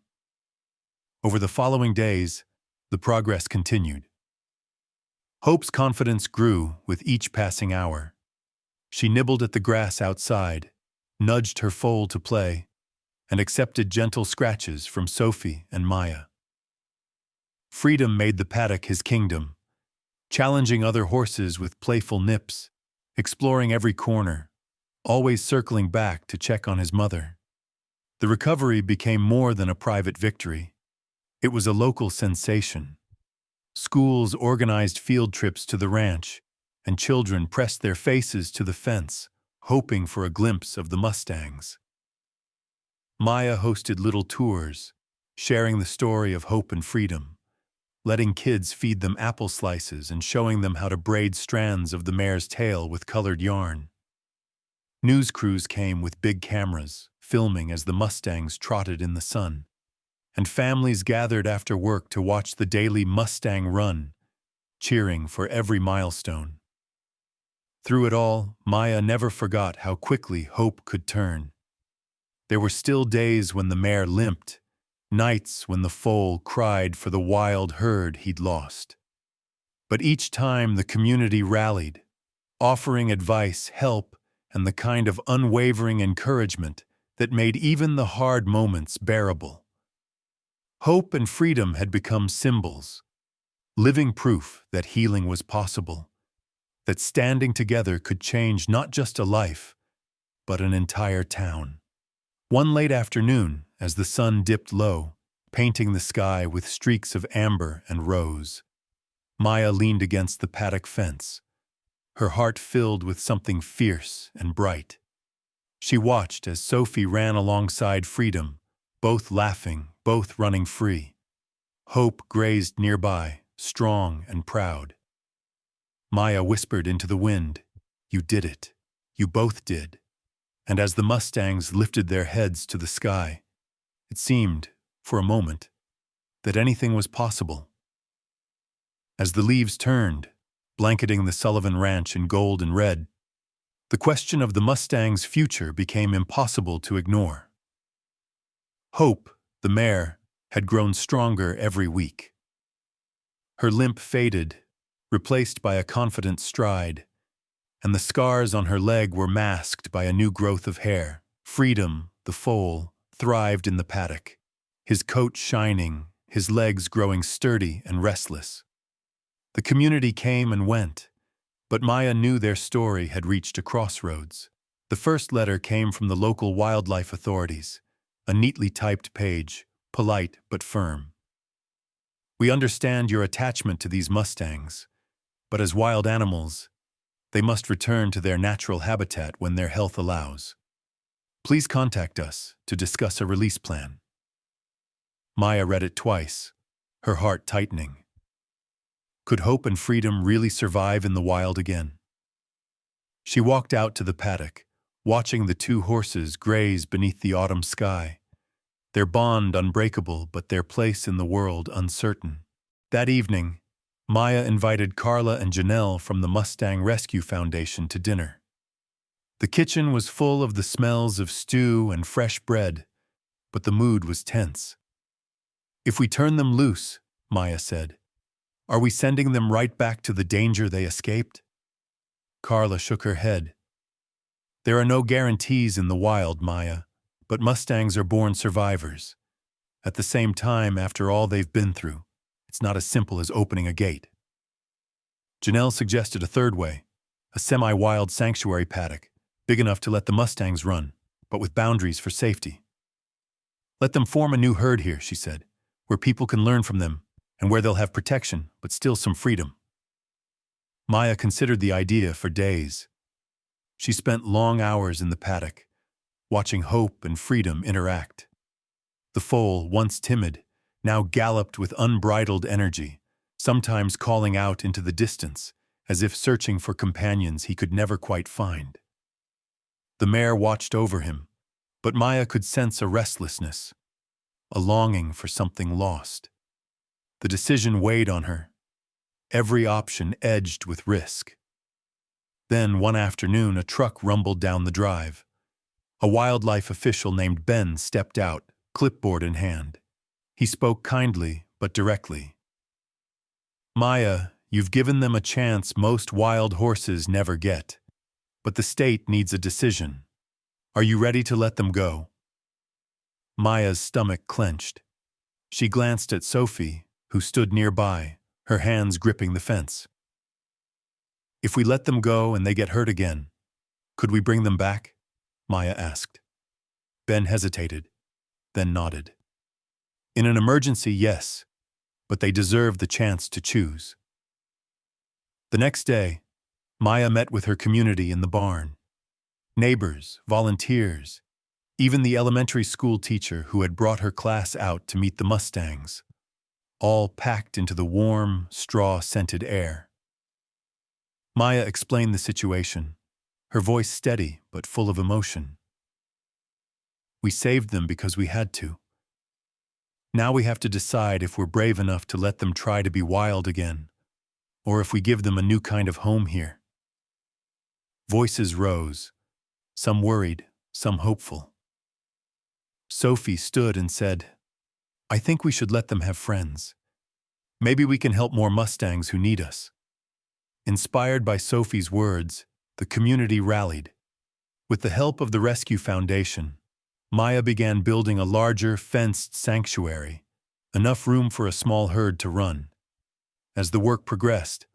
Over the following days, the progress continued. Hope's confidence grew with each passing hour. She nibbled at the grass outside, nudged her foal to play, and accepted gentle scratches from Sophie and Maya. Freedom made the paddock his kingdom, challenging other horses with playful nips, exploring every corner, always circling back to check on his mother. The recovery became more than a private victory. It was a local sensation. Schools organized field trips to the ranch, and children pressed their faces to the fence, hoping for a glimpse of the Mustangs. Maya hosted little tours, sharing the story of hope and freedom, letting kids feed them apple slices and showing them how to braid strands of the mare's tail with colored yarn. News crews came with big cameras, filming as the mustangs trotted in the sun, and families gathered after work to watch the daily Mustang run, cheering for every milestone. Through it all, Maya never forgot how quickly hope could turn. There were still days when the mare limped, nights when the foal cried for the wild herd he'd lost. But each time the community rallied, offering advice, help, and the kind of unwavering encouragement that made even the hard moments bearable. Hope and freedom had become symbols, living proof that healing was possible, that standing together could change not just a life, but an entire town. One late afternoon, as the sun dipped low, painting the sky with streaks of amber and rose, Maya leaned against the paddock fence, her heart filled with something fierce and bright. She watched as Sophie ran alongside Freedom, both laughing, both running free. Hope grazed nearby, strong and proud. Maya whispered into the wind, "You did it. You both did." And as the mustangs lifted their heads to the sky, it seemed, for a moment, that anything was possible. As the leaves turned, blanketing the Sullivan Ranch in gold and red, the question of the Mustang's future became impossible to ignore. Hope, the mare, had grown stronger every week. Her limp faded, replaced by a confident stride, and the scars on her leg were masked by a new growth of hair. Freedom, the foal, thrived in the paddock, his coat shining, his legs growing sturdy and restless. The community came and went, but Maya knew their story had reached a crossroads. The first letter came from the local wildlife authorities, a neatly typed page, polite but firm. "We understand your attachment to these mustangs, but as wild animals, they must return to their natural habitat when their health allows. Please contact us to discuss a release plan." Maya read it twice, her heart tightening. Could hope and freedom really survive in the wild again? She walked out to the paddock, watching the two horses graze beneath the autumn sky, their bond unbreakable but their place in the world uncertain. That evening, Maya invited Carla and Janelle from the Mustang Rescue Foundation to dinner. The kitchen was full of the smells of stew and fresh bread, but the mood was tense. "If we turn them loose," Maya said, "are we sending them right back to the danger they escaped?" Carla shook her head. "There are no guarantees in the wild, Maya, but Mustangs are born survivors. At the same time, after all they've been through, it's not as simple as opening a gate." Janelle suggested a third way, a semi-wild sanctuary paddock, big enough to let the Mustangs run, but with boundaries for safety. "Let them form a new herd here," she said, "where people can learn from them, and where they'll have protection, but still some freedom." Maya considered the idea for days. She spent long hours in the paddock, watching hope and freedom interact. The foal, once timid, now galloped with unbridled energy, sometimes calling out into the distance, as if searching for companions he could never quite find. The mare watched over him, but Maya could sense a restlessness, a longing for something lost. The decision weighed on her, every option edged with risk. Then, one afternoon, a truck rumbled down the drive. A wildlife official named Ben stepped out, clipboard in hand. He spoke kindly, but directly. "Maya, you've given them a chance most wild horses never get. But the state needs a decision. Are you ready to let them go?" Maya's stomach clenched. She glanced at Sophie, who stood nearby, her hands gripping the fence. "If we let them go and they get hurt again, could we bring them back?" Maya asked. Ben hesitated, then nodded. "In an emergency, yes, but they deserve the chance to choose." The next day, Maya met with her community in the barn. Neighbors, volunteers, Even the elementary school teacher who had brought her class out to meet the mustangs, all packed into the warm, straw-scented air. Maya explained the situation, her voice steady but full of emotion. We saved them because we had to. Now we have to decide if we're brave enough to let them try to be wild again, or if we give them a new kind of home here. Voices rose, some worried, some hopeful. Sophie stood and said, "I think we should let them have friends. Maybe we can help more mustangs who need us." Inspired by Sophie's words, the community rallied. With the help of the Rescue Foundation, Maya began building a larger, fenced sanctuary, enough room for a small herd to run. As the work progressed,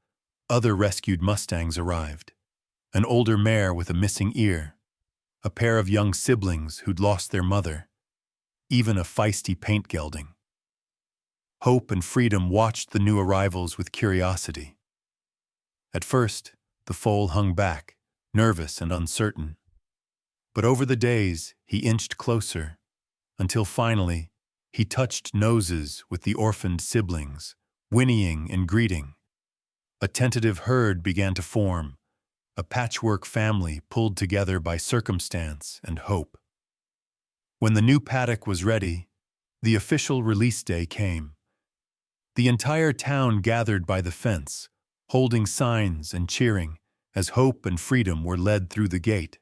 other rescued mustangs arrived. An older mare with a missing ear, a pair of young siblings who'd lost their mother, even a feisty paint gelding. Hope and Freedom watched the new arrivals with curiosity. At first, the foal hung back, nervous and uncertain. But over the days, he inched closer, until finally, he touched noses with the orphaned siblings, whinnying in greeting. A tentative herd began to form, a patchwork family pulled together by circumstance and hope. When the new paddock was ready, the official release day came. The entire town gathered by the fence, holding signs and cheering, as Hope and Freedom were led through the gate.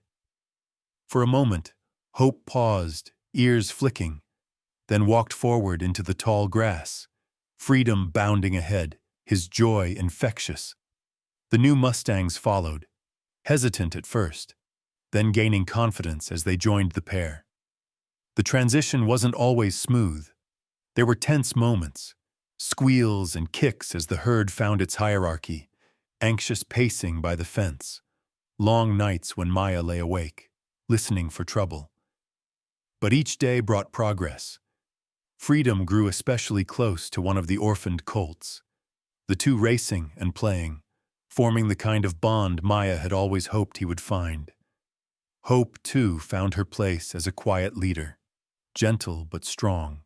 For a moment, Hope paused, ears flicking, then walked forward into the tall grass, Freedom bounding ahead, his joy infectious. The new mustangs followed, hesitant at first, then gaining confidence as they joined the pair. The transition wasn't always smooth. There were tense moments, squeals and kicks as the herd found its hierarchy, anxious pacing by the fence, long nights when Maya lay awake, listening for trouble. But each day brought progress. Freedom grew especially close to one of the orphaned colts, the two racing and playing, forming the kind of bond Maya had always hoped he would find. Hope, too, found her place as a quiet leader, gentle but strong.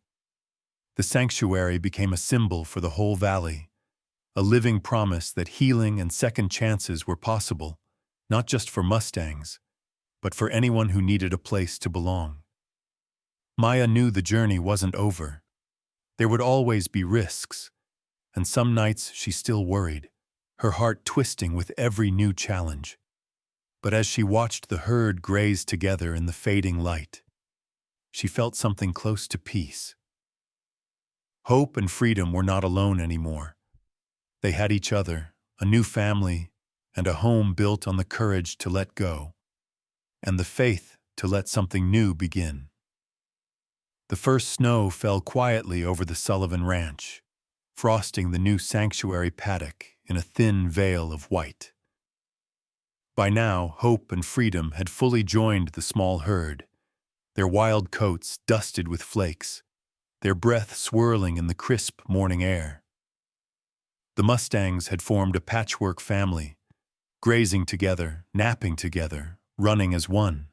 The sanctuary became a symbol for the whole valley, a living promise that healing and second chances were possible, not just for mustangs, but for anyone who needed a place to belong. Maya knew the journey wasn't over. There would always be risks, and some nights she still worried, her heart twisting with every new challenge. But as she watched the herd graze together in the fading light, she felt something close to peace. Hope and Freedom were not alone anymore. They had each other, a new family, and a home built on the courage to let go, and the faith to let something new begin. The first snow fell quietly over the Sullivan Ranch, frosting the new sanctuary paddock in a thin veil of white. By now, Hope and Freedom had fully joined the small herd, their wild coats dusted with flakes, their breath swirling in the crisp morning air. The mustangs had formed a patchwork family, grazing together, napping together, running as one.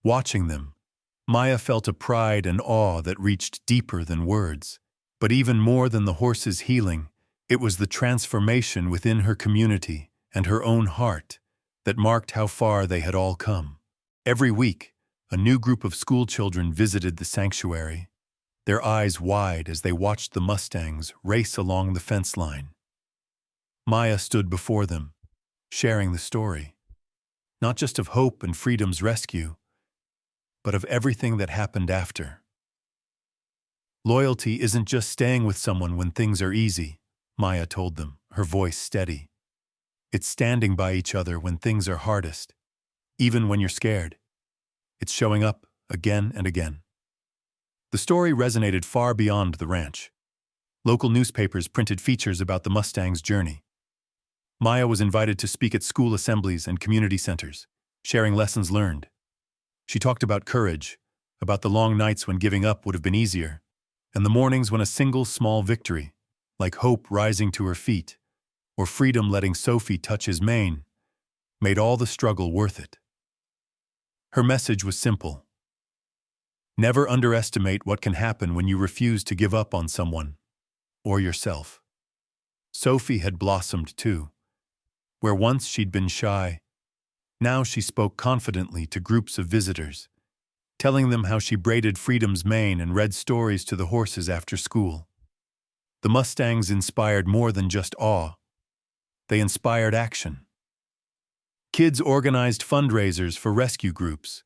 Watching them, Maya felt a pride and awe that reached deeper than words. But even more than the horses' healing, it was the transformation within her community and her own heart that marked how far they had all come. Every week, a new group of schoolchildren visited the sanctuary, their eyes wide as they watched the mustangs race along the fence line. Maya stood before them, sharing the story, not just of Hope and Freedom's rescue, but of everything that happened after. Loyalty isn't just staying with someone when things are easy, Maya told them, her voice steady. It's standing by each other when things are hardest, even when you're scared. It's showing up again and again. The story resonated far beyond the ranch. Local newspapers printed features about the Mustang's journey. Maya was invited to speak at school assemblies and community centers, sharing lessons learned. She talked about courage, about the long nights when giving up would have been easier, and the mornings when a single small victory, like Hope rising to her feet, or Freedom letting Sophie touch his mane, made all the struggle worth it. Her message was simple. Never underestimate what can happen when you refuse to give up on someone or yourself. Sophie had blossomed too. Where once she'd been shy, now she spoke confidently to groups of visitors, telling them how she braided Freedom's mane and read stories to the horses after school. The Mustangs inspired more than just awe. They inspired action. Kids organized fundraisers for rescue groups.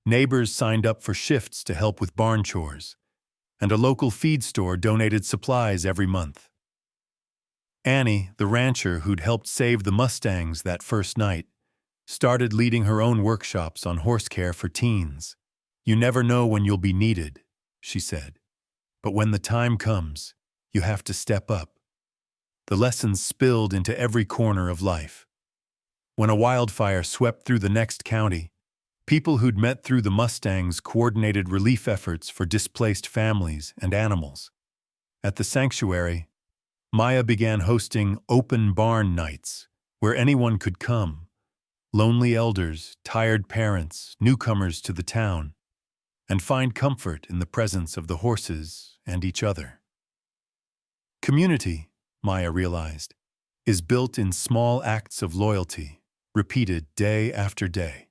Neighbors signed up for shifts to help with barn chores, and a local feed store donated supplies every month. Annie, the rancher who'd helped save the Mustangs that first night, started leading her own workshops on horse care for teens. "You never know when you'll be needed," she said. "But when the time comes, you have to step up." The lessons spilled into every corner of life. When a wildfire swept through the next county, people who'd met through the Mustangs coordinated relief efforts for displaced families and animals. At the sanctuary, Maya began hosting open barn nights where anyone could come. Lonely elders, tired parents, newcomers to the town, and find comfort in the presence of the horses and each other. Community, Maya realized, is built in small acts of loyalty, repeated day after day.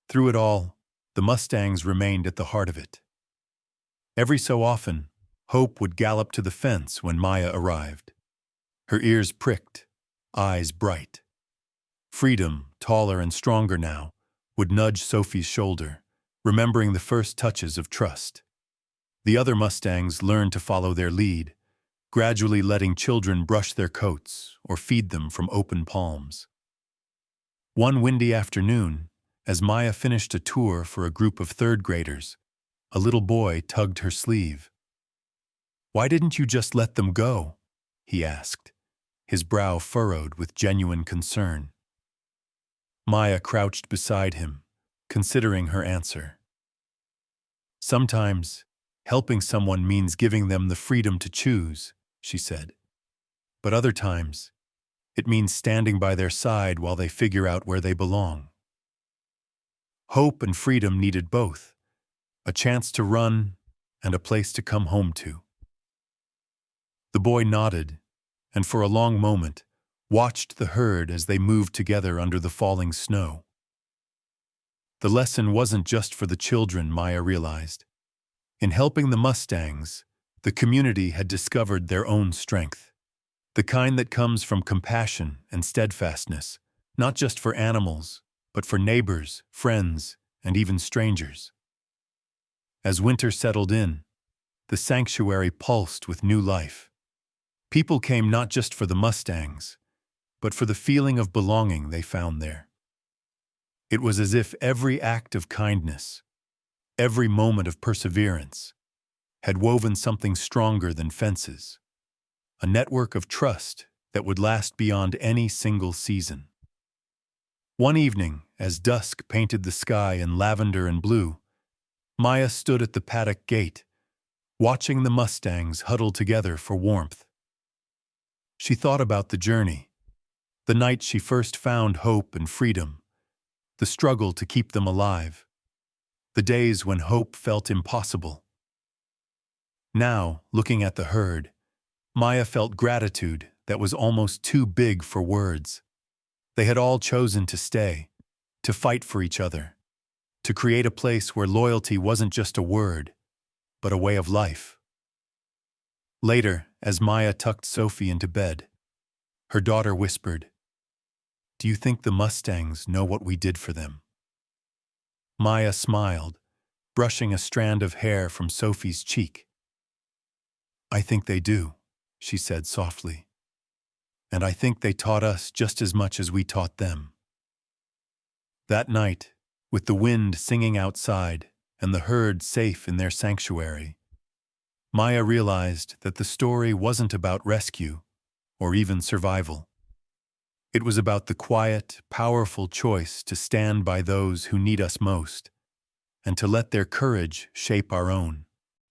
Through it all, the Mustangs remained at the heart of it. Every so often, Hope would gallop to the fence when Maya arrived. Her ears pricked, eyes bright. Freedom, taller and stronger now, would nudge Sophie's shoulder, remembering the first touches of trust. The other Mustangs learned to follow their lead, gradually letting children brush their coats or feed them from open palms. One windy afternoon, as Maya finished a tour for a group of third graders, a little boy tugged her sleeve. "Why didn't you just let them go?" he asked, his brow furrowed with genuine concern. Maya crouched beside him, considering her answer. "Sometimes, helping someone means giving them the freedom to choose," she said. "But other times, it means standing by their side while they figure out where they belong." Hope and Freedom needed both, a chance to run and a place to come home to. The boy nodded, and for a long moment, watched the herd as they moved together under the falling snow. The lesson wasn't just for the children, Maya realized. In helping the Mustangs, the community had discovered their own strength, the kind that comes from compassion and steadfastness, not just for animals, but for neighbors, friends, and even strangers. As winter settled in, the sanctuary pulsed with new life. People came not just for the Mustangs, but for the feeling of belonging they found there. It was as if every act of kindness, every moment of perseverance, had woven something stronger than fences, a network of trust that would last beyond any single season. One evening, as dusk painted the sky in lavender and blue, Maya stood at the paddock gate, watching the Mustangs huddle together for warmth. She thought about the journey, the night she first found Hope and Freedom, the struggle to keep them alive, the days when hope felt impossible. Now, looking at the herd, Maya felt gratitude that was almost too big for words. They had all chosen to stay, to fight for each other, to create a place where loyalty wasn't just a word, but a way of life. Later, as Maya tucked Sophie into bed, her daughter whispered, "Do you think the Mustangs know what we did for them?" Maya smiled, brushing a strand of hair from Sophie's cheek. "I think they do," she said softly. "And I think they taught us just as much as we taught them." That night, with the wind singing outside and the herd safe in their sanctuary, Maya realized that the story wasn't about rescue or even survival. It was about the quiet, powerful choice to stand by those who need us most and to let their courage shape our own.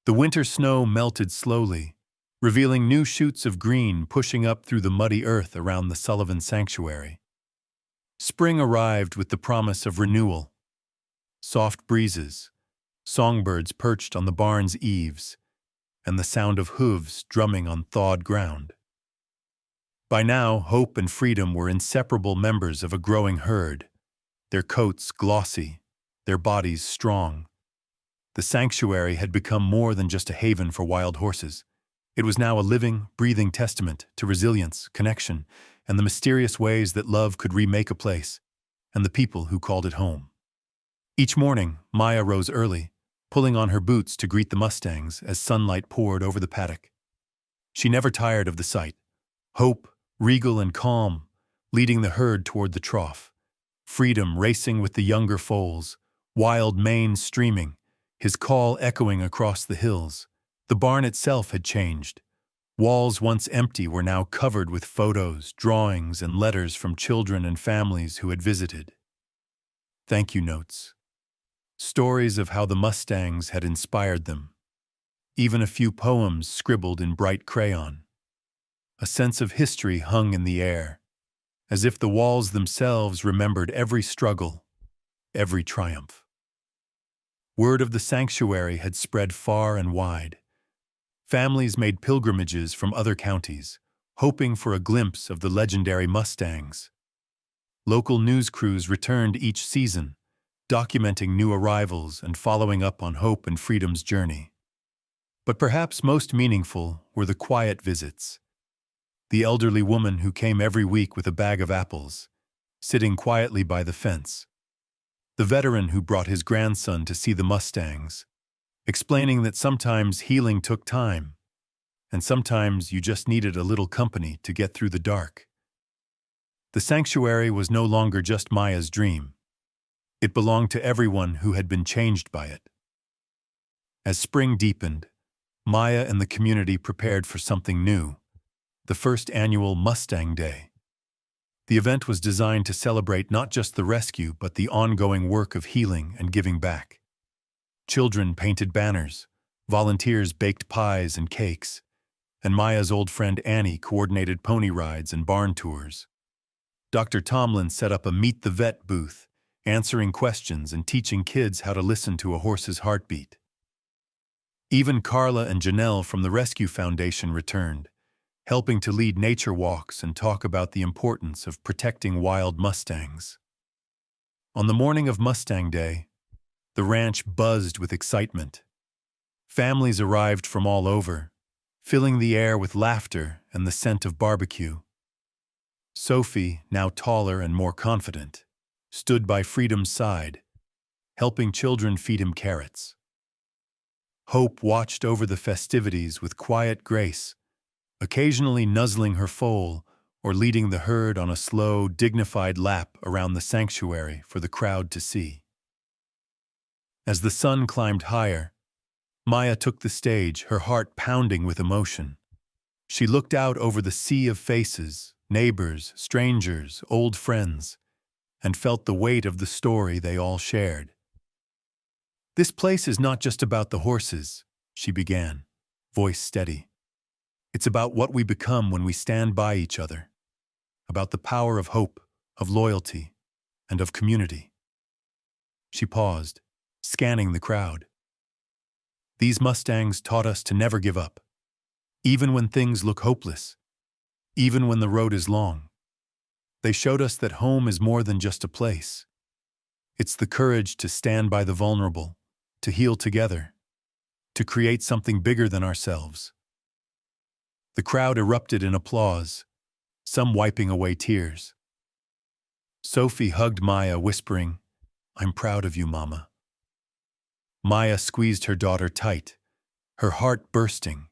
The winter snow melted slowly, revealing new shoots of green pushing up through the muddy earth around the Sullivan sanctuary. Spring arrived with the promise of renewal. Soft breezes, songbirds perched on the barn's eaves, and the sound of hooves drumming on thawed ground. By now, Hope and Freedom were inseparable members of a growing herd, their coats glossy, their bodies strong. The sanctuary had become more than just a haven for wild horses. It was now a living, breathing testament to resilience, connection, and the mysterious ways that love could remake a place, and the people who called it home. Each morning, Maya rose early, pulling on her boots to greet the mustangs as sunlight poured over the paddock. She never tired of the sight. Hope, regal and calm, leading the herd toward the trough. Freedom racing with the younger foals, wild mane streaming, his call echoing across the hills. The barn itself had changed. Walls once empty were now covered with photos, drawings, and letters from children and families who had visited. Thank you notes. Stories of how the mustangs had inspired them. Even a few poems scribbled in bright crayon. A sense of history hung in the air, as if the walls themselves remembered every struggle, every triumph. Word of the sanctuary had spread far and wide. Families made pilgrimages from other counties, hoping for a glimpse of the legendary mustangs. Local news crews returned each season, documenting new arrivals and following up on Hope and Freedom's journey. But perhaps most meaningful were the quiet visits. The elderly woman who came every week with a bag of apples, sitting quietly by the fence. The veteran who brought his grandson to see the mustangs, explaining that sometimes healing took time, and sometimes you just needed a little company to get through the dark. The sanctuary was no longer just Maya's dream. It belonged to everyone who had been changed by it. As spring deepened, Maya and the community prepared for something new. The first annual Mustang Day. The event was designed to celebrate not just the rescue, but the ongoing work of healing and giving back. Children painted banners, volunteers baked pies and cakes, and Maya's old friend Annie coordinated pony rides and barn tours. Dr. Tomlin set up a Meet the Vet booth, answering questions and teaching kids how to listen to a horse's heartbeat. Even Carla and Janelle from the Rescue Foundation returned, helping to lead nature walks and talk about the importance of protecting wild mustangs. On the morning of Mustang Day, the ranch buzzed with excitement. Families arrived from all over, filling the air with laughter and the scent of barbecue. Sophie, now taller and more confident, stood by Freedom's side, helping children feed him carrots. Hope watched over the festivities with quiet grace, occasionally nuzzling her foal or leading the herd on a slow, dignified lap around the sanctuary for the crowd to see. As the sun climbed higher, Maya took the stage, her heart pounding with emotion. She looked out over the sea of faces, neighbors, strangers, old friends, and felt the weight of the story they all shared. "This place is not just about the horses," she began, voice steady. "It's about what we become when we stand by each other, about the power of hope, of loyalty, and of community." She paused, scanning the crowd. "These mustangs taught us to never give up, even when things look hopeless, even when the road is long. They showed us that home is more than just a place. It's the courage to stand by the vulnerable, to heal together, to create something bigger than ourselves." The crowd erupted in applause, some wiping away tears. Sophie hugged Maya, whispering, "I'm proud of you, Mama." Maya squeezed her daughter tight, her heart bursting.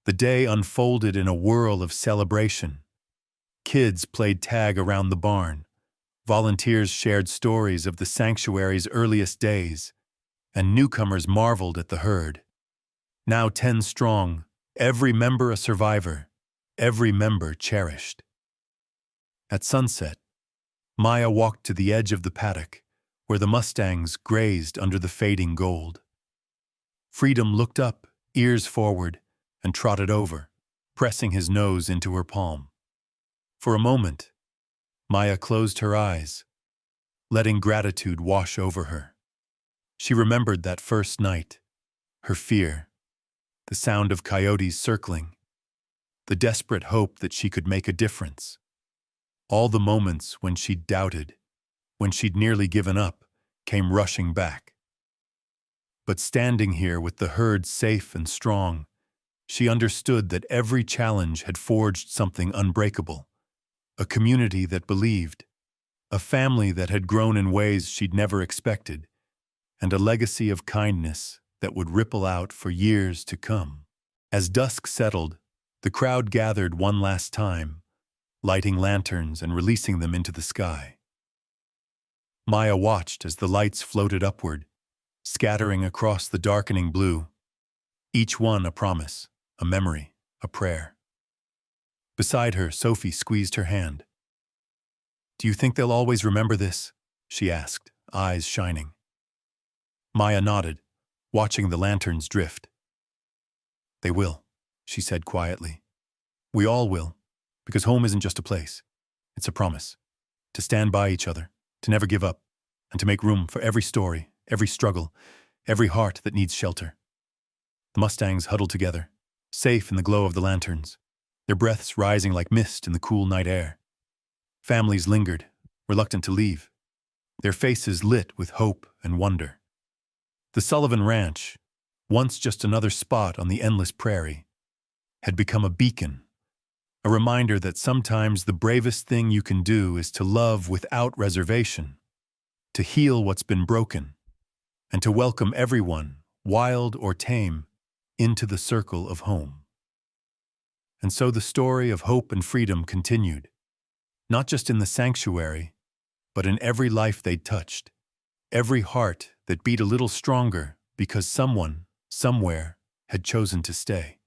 The day unfolded in a whirl of celebration. Kids played tag around the barn. Volunteers shared stories of the sanctuary's earliest days, and newcomers marveled at the herd. Now 10 strong, every member a survivor, every member cherished. At sunset, Maya walked to the edge of the paddock, where the mustangs grazed under the fading gold. Freedom looked up, ears forward, and trotted over, pressing his nose into her palm. For a moment, Maya closed her eyes, letting gratitude wash over her. She remembered that first night, her fear, the sound of coyotes circling, the desperate hope that she could make a difference. All the moments when she'd doubted, when she'd nearly given up, came rushing back. But standing here with the herd safe and strong, she understood that every challenge had forged something unbreakable, a community that believed, a family that had grown in ways she'd never expected, and a legacy of kindness that would ripple out for years to come. As dusk settled, the crowd gathered one last time, lighting lanterns and releasing them into the sky. Maya watched as the lights floated upward, scattering across the darkening blue, each one a promise, a memory, a prayer. Beside her, Sophie squeezed her hand. "Do you think they'll always remember this?" she asked, eyes shining. Maya nodded, watching the lanterns drift. "They will," she said quietly. "We all will, because home isn't just a place. It's a promise. To stand by each other, to never give up, and to make room for every story, every struggle, every heart that needs shelter." The mustangs huddled together, safe in the glow of the lanterns, their breaths rising like mist in the cool night air. Families lingered, reluctant to leave, their faces lit with hope and wonder. The Sullivan Ranch, once just another spot on the endless prairie, had become a beacon, a reminder that sometimes the bravest thing you can do is to love without reservation, to heal what's been broken, and to welcome everyone, wild or tame, into the circle of home. And so the story of hope and freedom continued, not just in the sanctuary, but in every life they'd touched, every heart that beat a little stronger because someone, somewhere, had chosen to stay.